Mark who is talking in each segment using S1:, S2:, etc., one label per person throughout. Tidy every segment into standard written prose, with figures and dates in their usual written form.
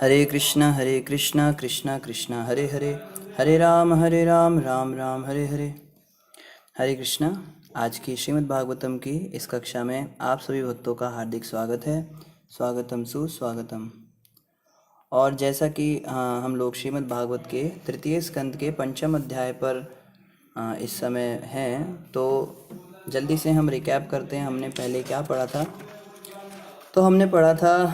S1: हरे कृष्णा कृष्णा कृष्णा हरे हरे, हरे राम राम राम हरे हरे। हरे कृष्णा। आज की श्रीमद् भागवतम की इस कक्षा में आप सभी भक्तों का हार्दिक स्वागत है। स्वागतम सुस्वागतम। और जैसा कि हम लोग श्रीमद् भागवत के तृतीय स्कंद के पंचम अध्याय पर इस समय हैं, तो जल्दी से हम रिकैप करते हैं हमने पहले क्या पढ़ा था। तो हमने पढ़ा था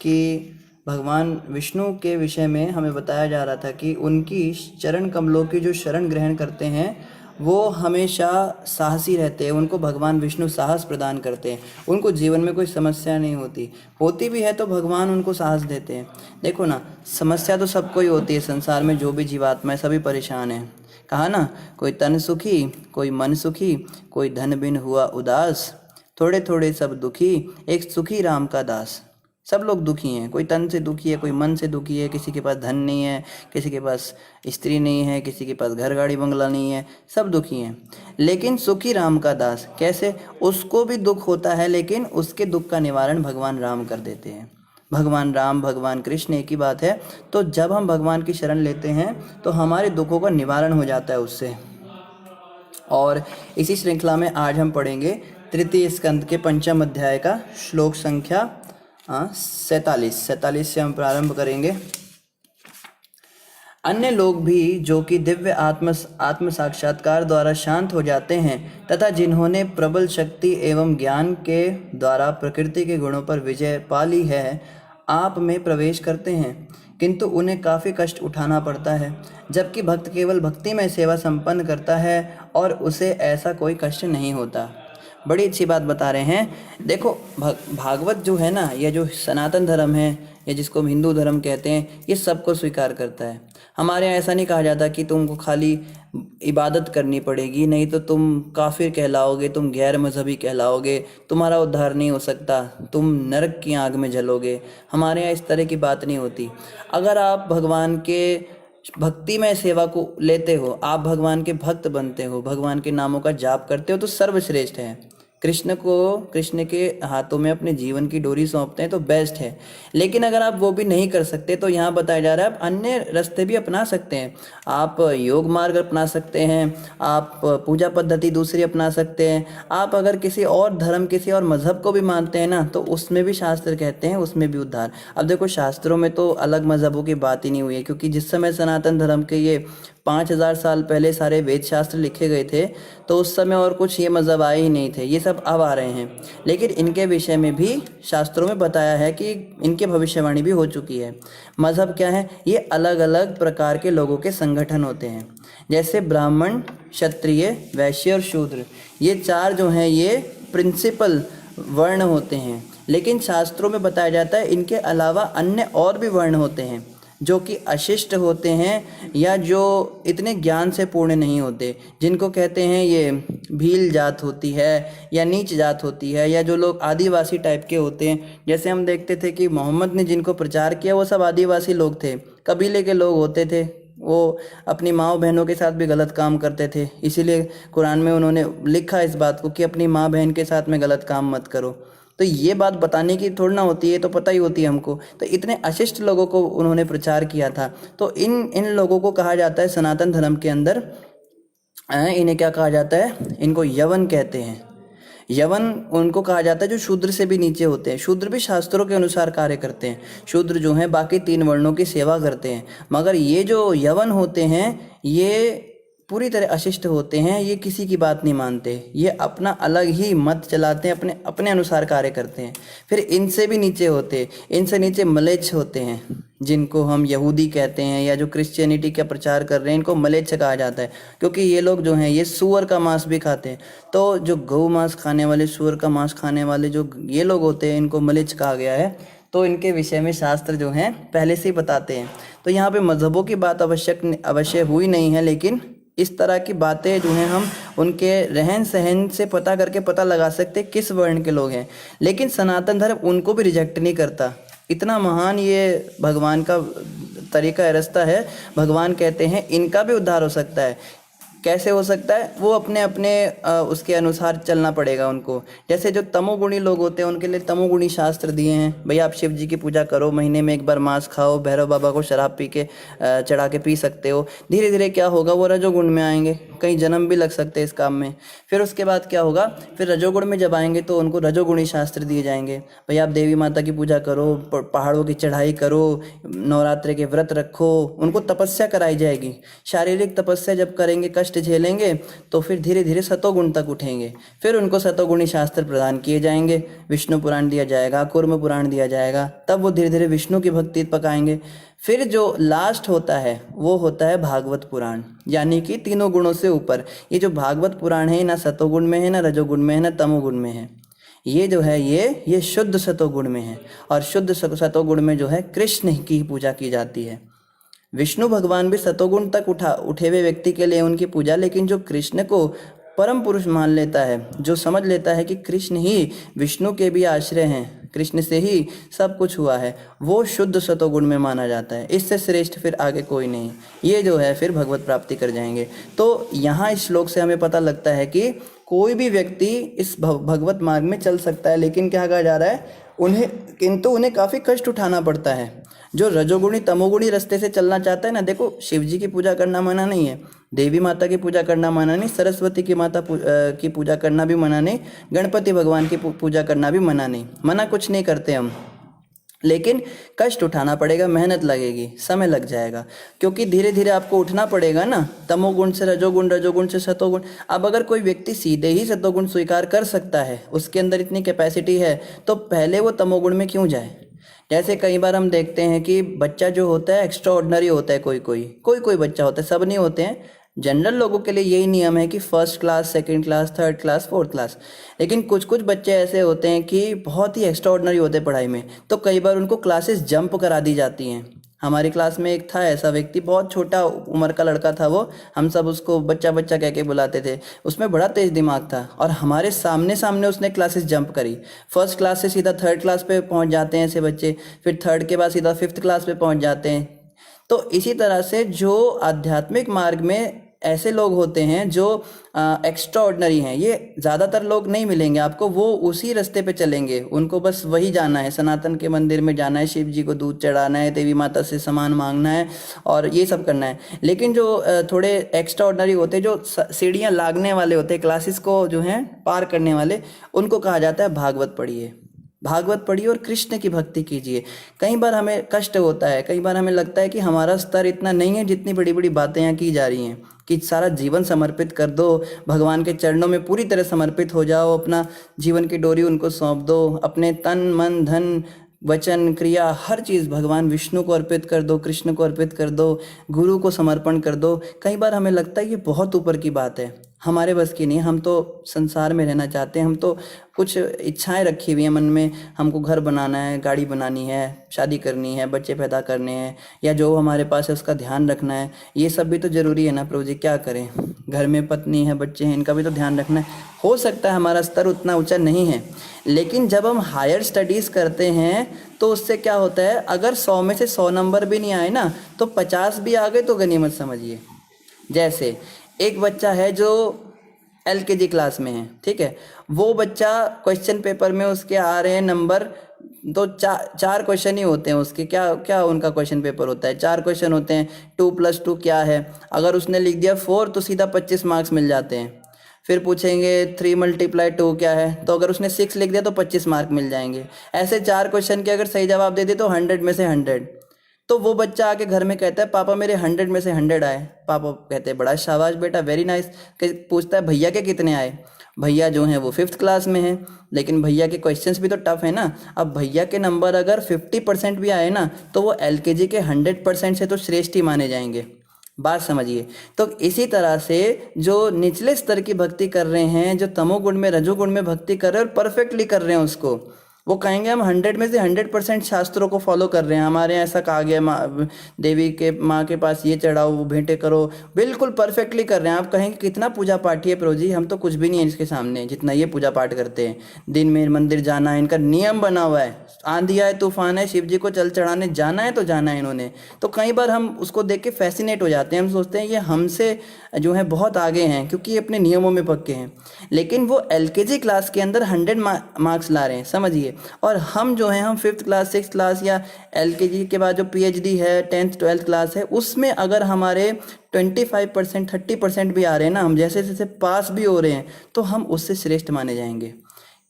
S1: कि भगवान विष्णु के विषय में हमें बताया जा रहा था कि उनकी चरण कमलों की जो शरण ग्रहण करते हैं वो हमेशा साहसी रहते हैं। उनको भगवान विष्णु साहस प्रदान करते हैं। उनको जीवन में कोई समस्या नहीं होती भी है तो भगवान उनको साहस देते हैं। देखो ना, समस्या तो सबको ही होती है संसार में, जो भी जीवात्मा है सभी परेशान हैं। कहा ना, कोई तन सुखी, कोई मन सुखी, कोई धन बिन हुआ उदास, थोड़े थोड़े सब दुखी, एक सुखी राम का दास। सब लोग दुखी हैं, कोई तन से दुखी है, कोई मन से दुखी है, किसी के पास धन नहीं है, किसी के पास स्त्री नहीं है, किसी के पास घर गाड़ी बंगला नहीं है, सब दुखी हैं। लेकिन सुखी राम का दास कैसे? उसको भी दुख होता है लेकिन उसके दुख का निवारण भगवान राम कर देते हैं। भगवान राम, भगवान कृष्ण एक ही बात है। तो जब हम भगवान की शरण लेते हैं तो हमारे दुखों का निवारण हो जाता है उससे। और इसी श्रृंखला में आज हम पढ़ेंगे तृतीय स्कंद के पंचम अध्याय का श्लोक संख्या 47 से हम प्रारंभ करेंगे। अन्य लोग भी जो कि दिव्य आत्म साक्षात्कार द्वारा शांत हो जाते हैं तथा जिन्होंने प्रबल शक्ति एवं ज्ञान के द्वारा प्रकृति के गुणों पर विजय पा ली है, आप में प्रवेश करते हैं, किंतु उन्हें काफ़ी कष्ट उठाना पड़ता है। जबकि भक्त केवल भक्ति में सेवा संपन्न करता है और उसे ऐसा कोई कष्ट नहीं होता। बड़ी अच्छी बात बता रहे हैं। देखो, भागवत जो है ना, यह जो सनातन धर्म है, या जिसको हम हिंदू धर्म कहते हैं, ये सबको स्वीकार करता है। हमारे यहाँ ऐसा नहीं कहा जाता कि तुमको खाली इबादत करनी पड़ेगी, नहीं तो तुम काफिर कहलाओगे, तुम गैर मजहबी कहलाओगे, तुम्हारा उद्धार नहीं हो सकता, तुम नरक की आग में जलोगे। हमारे यहाँ इस तरह की बात नहीं होती। अगर आप भगवान के भक्ति में सेवा को लेते हो, आप भगवान के भक्त बनते हो, भगवान के नामों का जाप करते हो, तो सर्वश्रेष्ठ है। कृष्ण के हाथों में अपने जीवन की डोरी सौंपते हैं तो बेस्ट है। लेकिन अगर आप वो भी नहीं कर सकते तो यहाँ बताया जा रहा है आप अन्य रास्ते भी अपना सकते हैं। आप योग मार्ग अपना सकते हैं, आप पूजा पद्धति दूसरी अपना सकते हैं। आप अगर किसी और धर्म, किसी और मजहब को भी मानते हैं ना, तो उसमें भी शास्त्र कहते हैं उसमें भी उद्धार। अब देखो, शास्त्रों में तो अलग मजहबों की बात ही नहीं हुई है, क्योंकि जिस समय सनातन धर्म के ये 5000 साल पहले सारे वेद शास्त्र लिखे गए थे, तो उस समय और कुछ ये मज़हब आए ही नहीं थे, ये सब अब आ रहे हैं। लेकिन इनके विषय में भी शास्त्रों में बताया है कि इनके भविष्यवाणी भी हो चुकी है। मज़हब क्या है? ये अलग अलग प्रकार के लोगों के संगठन होते हैं, जैसे ब्राह्मण, क्षत्रिय, वैश्य और शूद्र। ये चार जो हैं ये प्रिंसिपल वर्ण होते हैं। लेकिन शास्त्रों में बताया जाता है इनके अलावा अन्य और भी वर्ण होते हैं जो कि अशिष्ट होते हैं, या जो इतने ज्ञान से पूर्ण नहीं होते, जिनको कहते हैं ये भील जात होती है या नीच जात होती है, या जो लोग आदिवासी टाइप के होते हैं। जैसे हम देखते थे कि मोहम्मद ने जिनको प्रचार किया वो सब आदिवासी लोग थे, कबीले के लोग होते थे। वो अपनी माँ बहनों के साथ भी गलत काम करते थे, इसीलिए कुरान में उन्होंने लिखा इस बात को कि अपनी माँ बहन के साथ में गलत काम मत करो। तो ये बात बताने की थोड़ी ना होती है, तो पता ही होती है हमको। तो इतने अशिष्ट लोगों को उन्होंने प्रचार किया था। तो इन लोगों को कहा जाता है सनातन धर्म के अंदर, इन्हें क्या कहा जाता है? इनको यवन कहते हैं। यवन उनको कहा जाता है जो शूद्र से भी नीचे होते हैं। शूद्र भी शास्त्रों के अनुसार कार्य करते हैं। शूद्र जो हैं बाकी 3 वर्णों की सेवा करते हैं, मगर ये जो यवन होते हैं ये पूरी तरह अशिष्ट होते हैं। ये किसी की बात नहीं मानते, ये अपना अलग ही मत चलाते हैं, अपने अपने अनुसार कार्य करते हैं। फिर इनसे भी नीचे होते, इनसे नीचे मलेच्छ होते हैं, जिनको हम यहूदी कहते हैं, या जो क्रिश्चियनिटी का प्रचार कर रहे हैं इनको मलेच्छ कहा जाता है, क्योंकि ये लोग जो हैं ये सूअर का मांस भी खाते हैं। तो जो गौ मांस खाने वाले, सूअर का मांस खाने वाले जो ये लोग होते हैं, इनको मलेच्छ कहा गया है। तो इनके विषय में शास्त्र जो हैं पहले से ही बताते हैं। तो यहाँ पे मजहबों की बात अवश्य हुई नहीं है, लेकिन इस तरह की बातें जो हैं हम उनके रहन सहन से पता करके पता लगा सकते किस वर्ण के लोग हैं। लेकिन सनातन धर्म उनको भी रिजेक्ट नहीं करता। इतना महान ये भगवान का तरीका है, रास्ता है। भगवान कहते हैं इनका भी उद्धार हो सकता है। कैसे हो सकता है? वो अपने अपने उसके अनुसार चलना पड़ेगा उनको। जैसे जो तमोगुणी लोग होते हैं उनके लिए तमोगुणी शास्त्र दिए हैं, भैया आप शिव जी की पूजा करो, महीने में एक बार मांस खाओ, भैरव बाबा को शराब पी के चढ़ा के पी सकते हो। धीरे धीरे क्या होगा, वो रजोगुण में आएंगे, कहीं जन्म भी लग सकते हैं इस काम में। फिर उसके बाद क्या होगा, फिर रजोगुण में जब आएंगे तो उनको रजोगुणी शास्त्र दिए जाएंगे, भैया आप देवी माता की पूजा करो, पहाड़ों की चढ़ाई करो, नवरात्रि के व्रत रखो, उनको तपस्या कराई जाएगी। शारीरिक तपस्या जब करेंगे, कष्ट झेलेंगे, तो फिर धीरे धीरे सतोगुण तक उठेंगे। फिर उनको सतोगुणी शास्त्र प्रदान किए जाएंगे, विष्णु पुराण दिया जाएगा, कूर्म पुराण दिया जाएगा, तब वो धीरे धीरे विष्णु की भक्ति पकाएंगे। फिर जो लास्ट होता है वो होता है भागवत पुराण, यानी कि तीनों गुणों से ऊपर। ये जो भागवत पुराण है ना सतोगुण में है, ना रजोगुण में है, ना तमोगुण में है। ये जो है ये शुद्ध सतोगुण में है। और शुद्ध सतोगुण में जो है कृष्ण की पूजा की जाती है। विष्णु भगवान भी सतोगुण तक उठे हुए व्यक्ति के लिए उनकी पूजा, लेकिन जो कृष्ण को परम पुरुष मान लेता है, जो समझ लेता है कि कृष्ण ही विष्णु के भी आश्रय हैं, कृष्ण से ही सब कुछ हुआ है, वो शुद्ध सतोगुण में माना जाता है। इससे श्रेष्ठ फिर आगे कोई नहीं। ये जो है फिर भगवत प्राप्ति कर जाएंगे। तो यहाँ इस श्लोक से हमें पता लगता है कि कोई भी व्यक्ति इस भगवत मार्ग में चल सकता है, लेकिन क्या कहा जा रहा है, उन्हें काफ़ी कष्ट उठाना पड़ता है। जो रजोगुणी तमोगुणी रास्ते से चलना चाहता है ना, देखो शिव जी की पूजा करना मना नहीं है, देवी माता की पूजा करना मना नहीं, सरस्वती की की पूजा करना भी मना नहीं, गणपति भगवान की पूजा करना भी मना नहीं, मना कुछ नहीं करते हम, लेकिन कष्ट उठाना पड़ेगा, मेहनत लगेगी, समय लग जाएगा, क्योंकि धीरे धीरे आपको उठना पड़ेगा ना, तमोगुण से रजोगुण, रजोगुण से सतोगुण। अब अगर कोई व्यक्ति सीधे ही सतोगुण स्वीकार कर सकता है, उसके अंदर इतनी कैपेसिटी है, तो पहले वो तमोगुण में क्यों जाए? जैसे कई बार हम देखते हैं कि बच्चा जो होता है एक्स्ट्रा ऑर्डिनरी होता है, कोई बच्चा होता है, सब नहीं होते हैं। जनरल लोगों के लिए यही नियम है कि first class, second class, third class, fourth class, लेकिन कुछ बच्चे ऐसे होते हैं कि बहुत ही एक्स्ट्रा ऑर्डिनरी होते हैं पढ़ाई में, तो कई बार उनको क्लासेस जंप करा दी जाती हैं। हमारी क्लास में एक था ऐसा व्यक्ति, बहुत छोटा उम्र का लड़का था वो, हम सब उसको बच्चा बच्चा कह के बुलाते थे। उसमें बड़ा तेज दिमाग था और हमारे सामने उसने क्लासेस जंप करी। फर्स्ट क्लास से सीधा थर्ड क्लास पे पहुंच जाते हैं ऐसे बच्चे, फिर थर्ड के बाद सीधा फिफ्थ क्लास पे पहुंच जाते हैं। तो इसी तरह से जो आध्यात्मिक मार्ग में ऐसे लोग होते हैं जो एक्स्ट्रा ऑर्डिनरी हैं, ये ज़्यादातर लोग नहीं मिलेंगे आपको, वो उसी रास्ते पे चलेंगे, उनको बस वही जाना है, सनातन के मंदिर में जाना है, शिव जी को दूध चढ़ाना है, देवी माता से सामान मांगना है और ये सब करना है। लेकिन जो थोड़े एक्स्ट्रा ऑर्डिनरी होते हैं, जो सीढ़ियाँ लागने वाले होते हैं, क्लासेस को जो हैं पार करने वाले, उनको कहा जाता है भागवत पढ़िए, भागवत पढ़िए और कृष्ण की भक्ति कीजिए। कई बार हमें कष्ट होता है, कई बार हमें लगता है कि हमारा स्तर इतना नहीं है जितनी बड़ी बड़ी बातें यहाँ की जा रही हैं, कि सारा जीवन समर्पित कर दो, भगवान के चरणों में पूरी तरह समर्पित हो जाओ, अपना जीवन की डोरी उनको सौंप दो, अपने तन मन धन वचन क्रिया हर चीज़ भगवान विष्णु को अर्पित कर दो, कृष्ण को अर्पित कर दो, गुरु को समर्पण कर दो। कई बार हमें लगता है ये बहुत ऊपर की बात है, हमारे बस की नहीं, हम तो संसार में रहना चाहते हैं, हम तो कुछ इच्छाएं रखी हुई हैं मन में, हमको घर बनाना है, गाड़ी बनानी है, शादी करनी है, बच्चे पैदा करने हैं, या जो हमारे पास है उसका ध्यान रखना है। ये सब भी तो ज़रूरी है ना प्रभु जी, क्या करें, घर में पत्नी है, बच्चे हैं, इनका भी तो ध्यान रखना है। हो सकता है हमारा स्तर उतना ऊंचा नहीं है, लेकिन जब हम हायर स्टडीज़ करते हैं तो उससे क्या होता है, अगर 100 में से 100 नंबर भी नहीं आए ना, तो 50 भी आ गए तो गनीमत समझिए। जैसे एक बच्चा है जो LKG क्लास में है, ठीक है, वो बच्चा क्वेश्चन पेपर में उसके आ रहे हैं नंबर, तो चार क्वेश्चन ही होते हैं उसके, क्या उनका क्वेश्चन पेपर होता है, 4 क्वेश्चन होते हैं। 2 + 2 क्या है, अगर उसने लिख दिया 4 तो सीधा 25 मार्क्स मिल जाते हैं। फिर पूछेंगे 3 × 2 क्या है, तो अगर उसने 6 लिख दिया तो 25 मार्क मिल जाएंगे। ऐसे 4 क्वेश्चन के अगर सही जवाब दे दे तो 100 में से 100। तो वो बच्चा आके घर में कहता है पापा मेरे 100 में से 100 आए। पापा कहते हैं बड़ा शाबाश बेटा, वेरी नाइस। पूछता है भैया के कितने आए। भैया जो हैं वो 5th क्लास में हैं, लेकिन भैया के क्वेश्चंस भी तो टफ है ना। अब भैया के नंबर अगर 50% भी आए ना, तो वो LKG के 100% से तो श्रेष्ठ ही माने जाएंगे। बात समझिए। तो इसी तरह से जो निचले स्तर की भक्ति कर रहे हैं, जो तमोगुण में रजोगुण में भक्ति कर रहे हैं और परफेक्टली कर रहे हैं उसको, वो कहेंगे हम 100 में से 100% शास्त्रों को फॉलो कर रहे हैं, हमारे यहाँ ऐसा कहा गया, माँ देवी के माँ के पास ये चढ़ाओ, वो भेंटे करो, बिल्कुल परफेक्टली कर रहे हैं। आप कहेंगे कितना पूजा पाठी है प्रभु जी, हम तो कुछ भी नहीं है इसके सामने जितना ये पूजा पाठ करते हैं। दिन में मंदिर जाना है, इनका नियम बना हुआ है, आंधी आए तूफान है, शिव जी को जल चढ़ाने जाना है तो जाना है इन्होंने। तो कई बार हम उसको देख के फैसिनेट हो जाते हैं, हम सोचते हैं ये हमसे जो है बहुत आगे हैं क्योंकि ये अपने नियमों में पक्के हैं। लेकिन वो एलकेजी क्लास के अंदर 100 मार्क्स ला रहे हैं, समझिए। और हम जो हैं, हम 5th क्लास 6th क्लास या एलकेजी के बाद जो पीएचडी है 10th 12th क्लास है, उसमें अगर हमारे 25% 30% भी आ रहे हैं ना, हम जैसे जैसे पास भी हो रहे हैं, तो हम उससे श्रेष्ठ माने जाएंगे।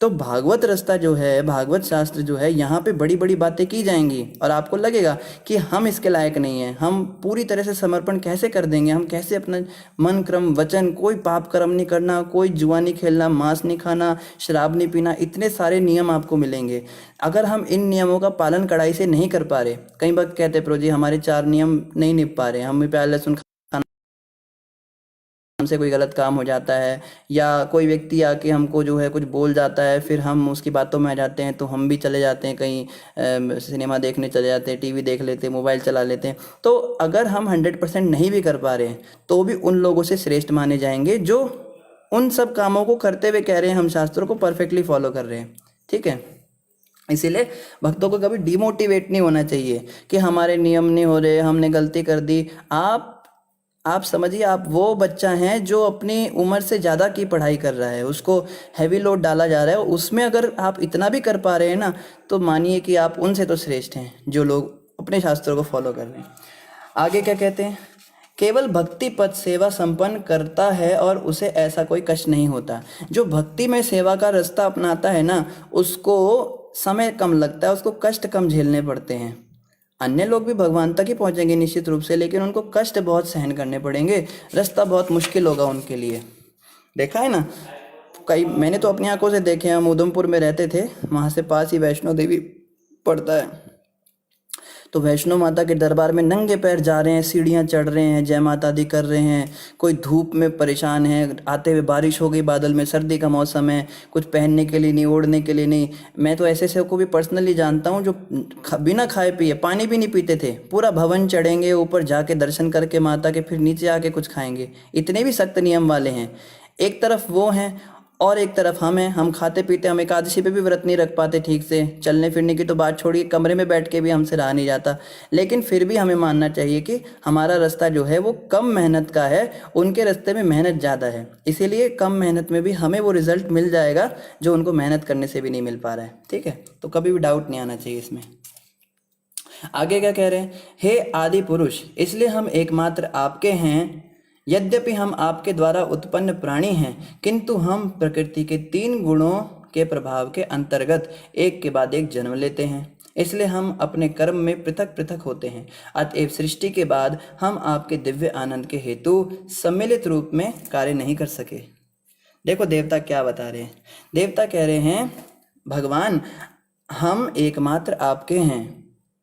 S1: तो भागवत रास्ता जो है, भागवत शास्त्र जो है, यहाँ पे बड़ी बड़ी बातें की जाएंगी और आपको लगेगा कि हम इसके लायक नहीं हैं, हम पूरी तरह से समर्पण कैसे कर देंगे, हम कैसे अपना मन क्रम वचन, कोई पाप कर्म नहीं करना, कोई जुआ नहीं खेलना, मांस नहीं खाना, शराब नहीं पीना, इतने सारे नियम आपको मिलेंगे। अगर हम इन नियमों का पालन कड़ाई से नहीं कर पा रहे, कई बार कहते प्रो जी हमारे 4 नियम नहीं निभ पा रहे, हम प्याज लहसुन हमसे कोई गलत काम हो जाता है, या कोई व्यक्ति आके हमको जो है कुछ बोल जाता है, फिर हम उसकी बातों में आ जाते हैं, तो हम भी चले जाते हैं कहीं सिनेमा देखने चले जाते हैं, टीवी देख लेते हैं, मोबाइल चला लेते हैं। तो अगर हम 100% नहीं भी कर पा रहे हैं तो भी उन लोगों से श्रेष्ठ माने जाएंगे जो उन सब कामों को करते हुए कह रहे हैं हम शास्त्रों को परफेक्टली फॉलो कर रहे हैं, ठीक है। इसीलिए भक्तों को कभी डिमोटिवेट नहीं होना चाहिए कि हमारे नियम नहीं हो रहे, हमने गलती कर दी। आप समझिए, आप वो बच्चा हैं जो अपनी उम्र से ज़्यादा की पढ़ाई कर रहा है, उसको हैवी लोड डाला जा रहा है, उसमें अगर आप इतना भी कर पा रहे हैं ना, तो मानिए कि आप उनसे तो श्रेष्ठ हैं जो लोग अपने शास्त्रों को फॉलो कर रहे हैं। आगे क्या कहते हैं, केवल भक्ति पद सेवा संपन्न करता है और उसे ऐसा कोई कष्ट नहीं होता। जो भक्ति में सेवा का रास्ता अपनाता है ना, उसको समय कम लगता है, उसको कष्ट कम झेलने पड़ते हैं। अन्य लोग भी भगवान तक ही पहुंचेंगे निश्चित रूप से, लेकिन उनको कष्ट बहुत सहन करने पड़ेंगे, रास्ता बहुत मुश्किल होगा उनके लिए। देखा है ना, कई मैंने तो अपनी आंखों से देखे हैं। हम उधमपुर में रहते थे, वहाँ से पास ही वैष्णो देवी पड़ता है, तो वैष्णो माता के दरबार में नंगे पैर जा रहे हैं, सीढ़ियाँ चढ़ रहे हैं, जय माता दी कर रहे हैं, कोई धूप में परेशान है, आते हुए बारिश हो गई, बादल में, सर्दी का मौसम है, कुछ पहनने के लिए नहीं, ओढ़ने के लिए नहीं। मैं तो ऐसे से को भी पर्सनली जानता हूँ जो बिना खाए पिए, पानी भी नहीं पीते थे, पूरा भवन चढ़ेंगे, ऊपर जाके दर्शन करके माता के, फिर नीचे आके कुछ खाएंगे। इतने भी सख्त नियम वाले हैं। एक तरफ वो हैं और एक तरफ हम हैं, हम खाते पीते, हम एकादशी पे भी व्रत नहीं रख पाते ठीक से, चलने फिरने की तो बात छोड़िए, कमरे में बैठ के भी हमसे रहा नहीं जाता। लेकिन फिर भी हमें मानना चाहिए कि हमारा रास्ता जो है वो कम मेहनत का है, उनके रास्ते में मेहनत ज़्यादा है, इसीलिए कम मेहनत में भी हमें वो रिजल्ट मिल जाएगा जो उनको मेहनत करने से भी नहीं मिल पा रहा है, ठीक है। तो कभी भी डाउट नहीं आना चाहिए इसमें। आगे क्या कह रहे हैं, हे आदि पुरुष, इसलिए हम एकमात्र आपके हैं। यद्यपि हम आपके द्वारा उत्पन्न प्राणी हैं, किंतु हम प्रकृति के 3 गुणों के प्रभाव के अंतर्गत एक के बाद एक जन्म लेते हैं, इसलिए हम अपने कर्म में पृथक पृथक होते हैं। अतएव सृष्टि के बाद हम आपके दिव्य आनंद के हेतु सम्मिलित रूप में कार्य नहीं कर सके। देखो देवता क्या बता रहे हैं, देवता कह रहे हैं भगवान हम एकमात्र आपके हैं।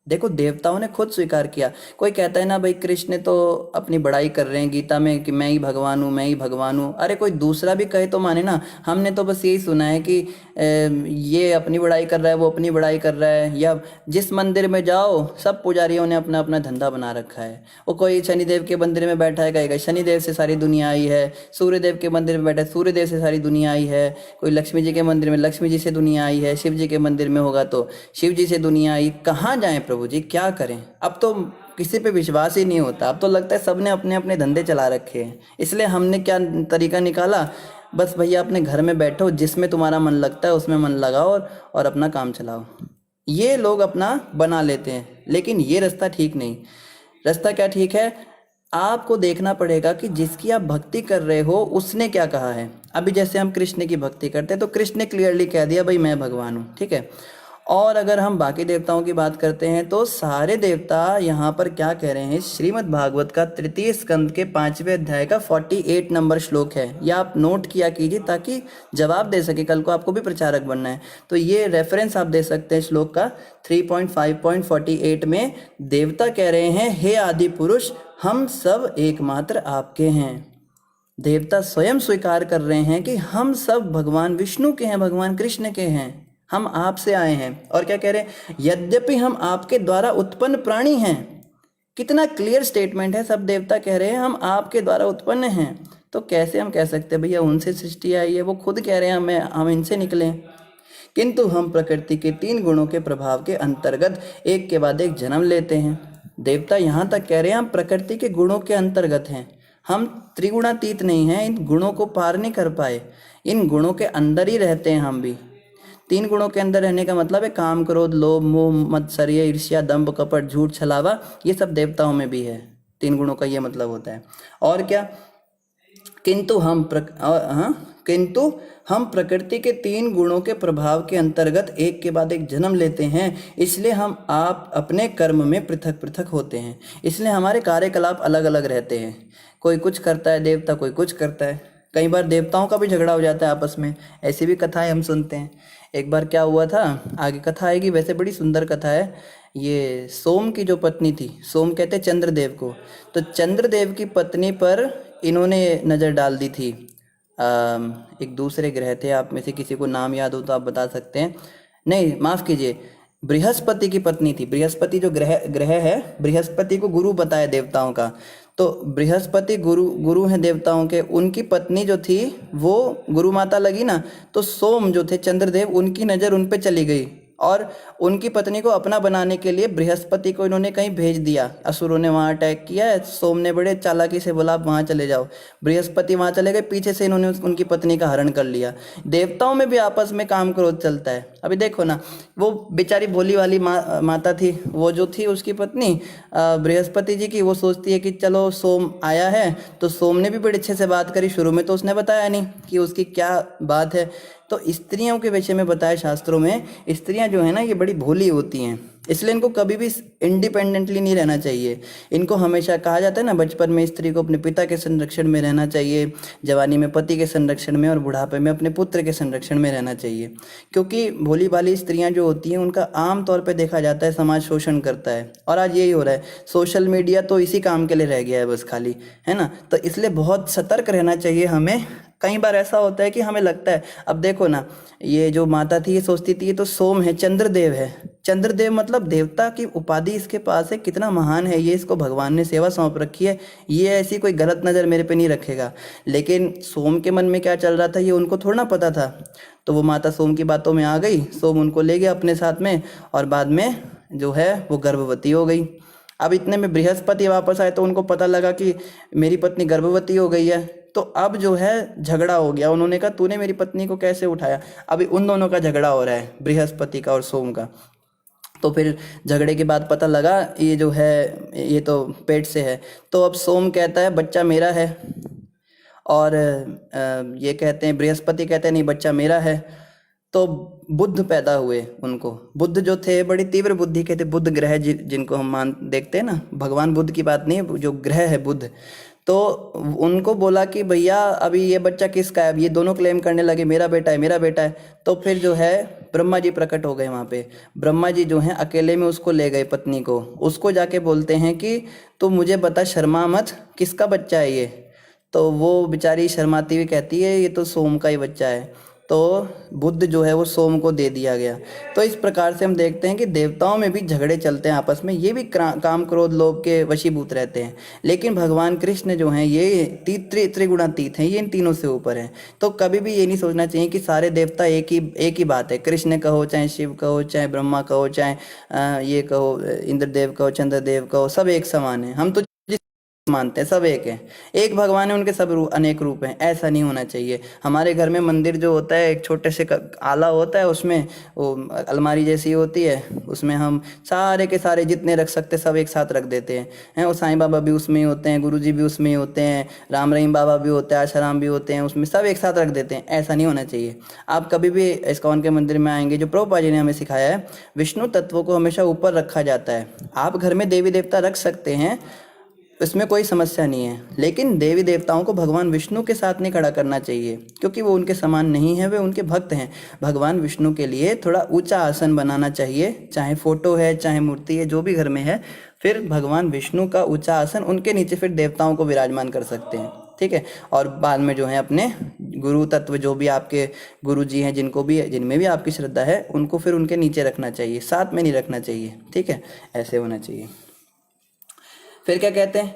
S1: देखो देवताओं ने खुद स्वीकार किया। कोई कहता है ना भाई कृष्ण तो अपनी बड़ाई कर रहे हैं गीता में कि मैं ही भगवान हूँ, मैं ही भगवान हूँ। अरे कोई दूसरा भी कहे तो माने ना, हमने तो बस यही सुना है कि ये अपनी बड़ाई कर रहा है, वो अपनी बड़ाई कर रहा है। या जिस मंदिर में जाओ सब पुजारियों ने अपना अपना धंधा बना रखा है। वो कोई शनिदेव के मंदिर में बैठा है, कहेगा शनिदेव से सारी दुनिया आई है, सूर्यदेव के मंदिर में बैठा है, सूर्यदेव से सारी दुनिया आई है, कोई लक्ष्मी जी के मंदिर में लक्ष्मी जी से दुनिया आई है, शिव जी के मंदिर में होगा तो शिव जी से दुनिया आई। कहाँ जाएं प्रभु जी, क्या करें? अब तो किसी पे विश्वास ही नहीं होता। अब तो लगता है सबने अपने अपने धंधे चला रखे हैं। इसलिए हमने क्या तरीका निकाला, बस भैया अपने घर में बैठो, जिसमें तुम्हारा मन लगता है उसमें मन लगाओ और अपना काम चलाओ। ये लोग अपना बना लेते हैं, लेकिन ये रास्ता ठीक नहीं। रास्ता क्या ठीक है? आपको देखना पड़ेगा कि जिसकी आप भक्ति कर रहे हो उसने क्या कहा है। अभी जैसे हम कृष्ण की भक्ति करते हैं तो कृष्ण ने क्लियरली कह दिया भाई मैं भगवान हूँ, ठीक है। और अगर हम बाकी देवताओं की बात करते हैं तो सारे देवता यहाँ पर क्या कह रहे हैं, श्रीमद् भागवत का 3 स्कंद के 5वें अध्याय का 48 नंबर श्लोक है। यह आप नोट किया कीजिए ताकि जवाब दे सके, कल को आपको भी प्रचारक बनना है तो ये रेफरेंस आप दे सकते हैं श्लोक का। 3.5.48 में देवता कह रहे हैं हे आदि पुरुष हम सब एकमात्र आपके हैं। देवता स्वयं स्वीकार कर रहे हैं कि हम सब भगवान विष्णु के हैं, भगवान कृष्ण के हैं। हम आपसे आए हैं। और क्या कह रहे हैं, यद्यपि हम आपके द्वारा उत्पन्न प्राणी हैं। कितना क्लियर स्टेटमेंट है, सब देवता कह रहे हैं हम आपके द्वारा उत्पन्न हैं। तो कैसे हम कह सकते हैं भैया उनसे सृष्टि आई है, वो खुद कह रहे हैं हम इनसे निकले। किंतु हम प्रकृति के 3 गुणों के प्रभाव के अंतर्गत एक के बाद एक जन्म लेते हैं। देवता यहाँ तक कह रहे हैं हम प्रकृति के गुणों के अंतर्गत हैं, हम त्रिगुणातीत नहीं हैं, इन गुणों को पार नहीं कर पाए, इन गुणों के अंदर ही रहते हैं हम भी। 3 गुणों के अंदर रहने का मतलब है काम, क्रोध, लोभ, मोह, मत्सर्य, ईर्ष्या, दंभ, कपट, झूठ, छलावा, ये सब देवताओं में भी है। 3 गुणों का ये मतलब होता है। और क्या, किंतु हम प्रकृति के 3 गुणों के प्रभाव के अंतर्गत एक के बाद एक जन्म लेते हैं, इसलिए हम आप अपने कर्म में पृथक पृथक होते हैं, इसलिए हमारे कार्यकलाप अलग अलग रहते हैं। कोई कुछ करता है देवता, कोई कुछ करता है। कई बार देवताओं का भी झगड़ा हो जाता है आपस में, ऐसी भी कथाएं हम सुनते हैं। एक बार क्या हुआ था, आगे कथा आएगी, वैसे बड़ी सुंदर कथा है। ये सोम की जो पत्नी थी, सोम कहते चंद्रदेव को, तो चंद्रदेव की पत्नी पर इन्होंने नज़र डाल दी थी। एक दूसरे ग्रह थे, आप में से किसी को नाम याद हो तो आप बता सकते हैं। नहीं, माफ़ कीजिए, बृहस्पति की पत्नी थी। बृहस्पति जो ग्रह है, बृहस्पति को गुरु बताया देवताओं का, तो बृहस्पति गुरु हैं देवताओं के। उनकी पत्नी जो थी वो गुरु माता लगी ना, तो सोम जो थे चंद्रदेव, उनकी नज़र उन पे चली गई और उनकी पत्नी को अपना बनाने के लिए बृहस्पति को इन्होंने कहीं भेज दिया। असुरों ने वहाँ अटैक किया है, सोम ने बड़े चालाकी से बोला आप वहाँ चले जाओ, बृहस्पति वहाँ चले गए, पीछे से इन्होंने उनकी पत्नी का हरण कर लिया। देवताओं में भी आपस में काम क्रोध चलता है। अभी देखो ना, वो बेचारी भोली वाली माता थी, वो जो थी उसकी पत्नी बृहस्पति जी की, वो सोचती है कि चलो सोम आया है, तो सोम ने भी बड़े अच्छे से बात करी। शुरू में तो उसने बताया नहीं कि उसकी क्या बात है। तो स्त्रियों के विषय में बताया शास्त्रों में, स्त्रियां जो है ना ये बड़ी भोली होती हैं, इसलिए इनको कभी भी इंडिपेंडेंटली नहीं रहना चाहिए। इनको हमेशा कहा जाता है ना, बचपन में स्त्री को अपने पिता के संरक्षण में रहना चाहिए, जवानी में पति के संरक्षण में, और बुढ़ापे में अपने पुत्र के संरक्षण में रहना चाहिए। क्योंकि भोली भाली स्त्रियां जो होती हैं उनका आम तौर पे देखा जाता है समाज शोषण करता है, और आज यही हो रहा है। सोशल मीडिया तो इसी काम के लिए रह गया है बस खाली, है ना। तो इसलिए बहुत सतर्क रहना चाहिए हमें। कई बार ऐसा होता है कि हमें लगता है, अब देखो ना, ये जो माता थी ये सोचती थी ये तो सोम है, चंद्रदेव है। चंद्रदेव मतलब देवता की उपाधि इसके पास है, कितना महान है ये, इसको भगवान ने सेवा सौंप रखी है, ये ऐसी कोई गलत नज़र मेरे पे नहीं रखेगा। लेकिन सोम के मन में क्या चल रहा था ये उनको थोड़ा ना पता था। तो वो माता सोम की बातों में आ गई, सोम उनको ले गया अपने साथ में, और बाद में जो है वो गर्भवती हो गई। अब इतने में बृहस्पति वापस आए तो उनको पता लगा कि मेरी पत्नी गर्भवती हो गई है। तो अब जो है झगड़ा हो गया, उन्होंने कहा तूने मेरी पत्नी को कैसे उठाया। अभी उन दोनों का झगड़ा हो रहा है, बृहस्पति का और सोम का। तो फिर झगड़े के बाद पता लगा ये जो है ये तो पेट से है। तो अब सोम कहता है बच्चा मेरा है, और ये कहते हैं, बृहस्पति कहते हैं नहीं बच्चा मेरा है। तो बुद्ध पैदा हुए उनको। बुद्ध जो थे बड़ी तीव्र बुद्धि के थे, बुद्ध ग्रह जिनको हम देखते हैं ना, भगवान बुद्ध की बात नहीं है, जो ग्रह है बुद्ध। तो उनको बोला कि भैया अभी ये बच्चा किसका है। अब ये दोनों क्लेम करने लगे मेरा बेटा है, मेरा बेटा है। तो फिर जो है ब्रह्मा जी प्रकट हो गए वहाँ पे। ब्रह्मा जी जो हैं अकेले में उसको ले गए पत्नी को, उसको जाके बोलते हैं कि तू मुझे बता, शर्मा मत, किसका बच्चा है ये। तो वो बेचारी शर्माती हुई कहती है ये तो सोम का ही बच्चा है। तो बुद्ध जो है वो सोम को दे दिया गया। तो इस प्रकार से हम देखते हैं कि देवताओं में भी झगड़े चलते हैं आपस में, ये भी काम क्रोध लोभ के वशीभूत रहते हैं। लेकिन भगवान कृष्ण जो हैं ये त्रिगुणातीत हैं, ये इन तीनों से ऊपर हैं। तो कभी भी ये नहीं सोचना चाहिए कि सारे देवता एक ही बात है। कृष्ण कहो, चाहे शिव कहो, चाहे ब्रह्मा कहो, चाहे ये कहो इंद्रदेव कहो, चंद्रदेव कहो, सब एक समान है। हम तो मानते हैं सब एक है, एक भगवान है, उनके सब अनेक रूप हैं। ऐसा नहीं होना चाहिए। हमारे घर में मंदिर जो होता है एक छोटे से आला होता है, उसमें वो अलमारी जैसी होती है, उसमें हम सारे के सारे जितने रख सकते सब एक साथ रख देते हैं। वो साईं बाबा भी उसमें ही होते हैं, गुरु जी भी उसमें ही होते हैं, राम रहीम बाबा भी होते हैं, आशाराम भी होते हैं, उसमें सब एक साथ रख देते हैं। ऐसा नहीं होना चाहिए। आप कभी भी इस्कॉन के मंदिर में आएंगे, जो प्रभुपाद जी ने हमें सिखाया है, विष्णु तत्वों को हमेशा ऊपर रखा जाता है। आप घर में देवी देवता रख सकते हैं, इसमें कोई समस्या नहीं है, लेकिन देवी देवताओं को भगवान विष्णु के साथ नहीं खड़ा करना चाहिए, क्योंकि वो उनके समान नहीं है, वे उनके भक्त हैं। भगवान विष्णु के लिए थोड़ा ऊंचा आसन बनाना चाहिए, चाहे फोटो है, चाहे मूर्ति है, जो भी घर में है, फिर भगवान विष्णु का ऊंचा आसन, उनके नीचे फिर देवताओं को विराजमान कर सकते हैं। ठीक है। और बाद में जो है अपने गुरु तत्व, जो भी आपके गुरु जी हैं, जिनमें भी आपकी श्रद्धा है, उनको फिर उनके नीचे रखना चाहिए, साथ में नहीं रखना चाहिए, ठीक है, ऐसे होना चाहिए। फिर क्या कहते हैं,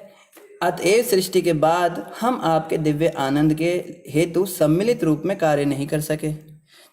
S1: अतएव सृष्टि के बाद हम आपके दिव्य आनंद के हेतु सम्मिलित रूप में कार्य नहीं कर सके।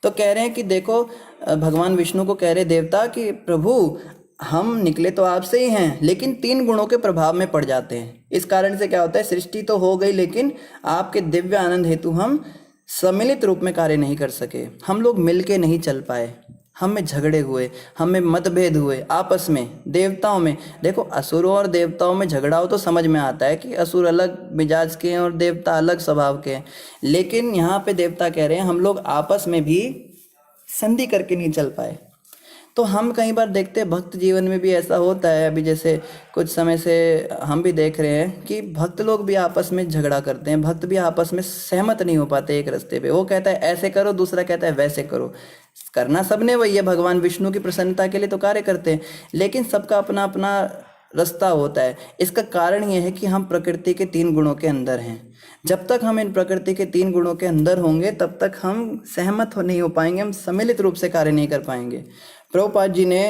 S1: तो कह रहे हैं कि देखो, भगवान विष्णु को कह रहे देवता कि प्रभु हम निकले तो आपसे ही हैं, लेकिन 3 गुणों के प्रभाव में पड़ जाते हैं। इस कारण से क्या होता है, सृष्टि तो हो गई, लेकिन आपके दिव्य आनंद हेतु हम सम्मिलित रूप में कार्य नहीं कर सके, हम लोग मिलके नहीं चल पाए, हम में झगड़े हुए, हम में मतभेद हुए आपस में, देवताओं में। देखो, असुरों और देवताओं में झगड़ा हो तो समझ में आता है कि असुर अलग मिजाज के हैं और देवता अलग स्वभाव के हैं, लेकिन यहाँ पे देवता कह रहे हैं हम लोग आपस में भी संधि करके नहीं चल पाए। तो हम कई बार देखते हैं भक्त जीवन में भी ऐसा होता है। अभी जैसे कुछ समय से हम भी देख रहे हैं कि भक्त लोग भी आपस में झगड़ा करते हैं, भक्त भी आपस में सहमत नहीं हो पाते एक रास्ते पे। वो कहता है ऐसे करो, दूसरा कहता है वैसे करो। करना सबने वही है, भगवान विष्णु की प्रसन्नता के लिए तो कार्य करते हैं, लेकिन सबका अपना अपना रास्ता होता है। इसका कारण यह है कि हम प्रकृति के 3 गुणों के अंदर हैं। जब तक हम इन प्रकृति के 3 गुणों के अंदर होंगे तब तक हम सहमत नहीं हो पाएंगे, हम सम्मिलित रूप से कार्य नहीं कर पाएंगे। प्रभुपाद जी ने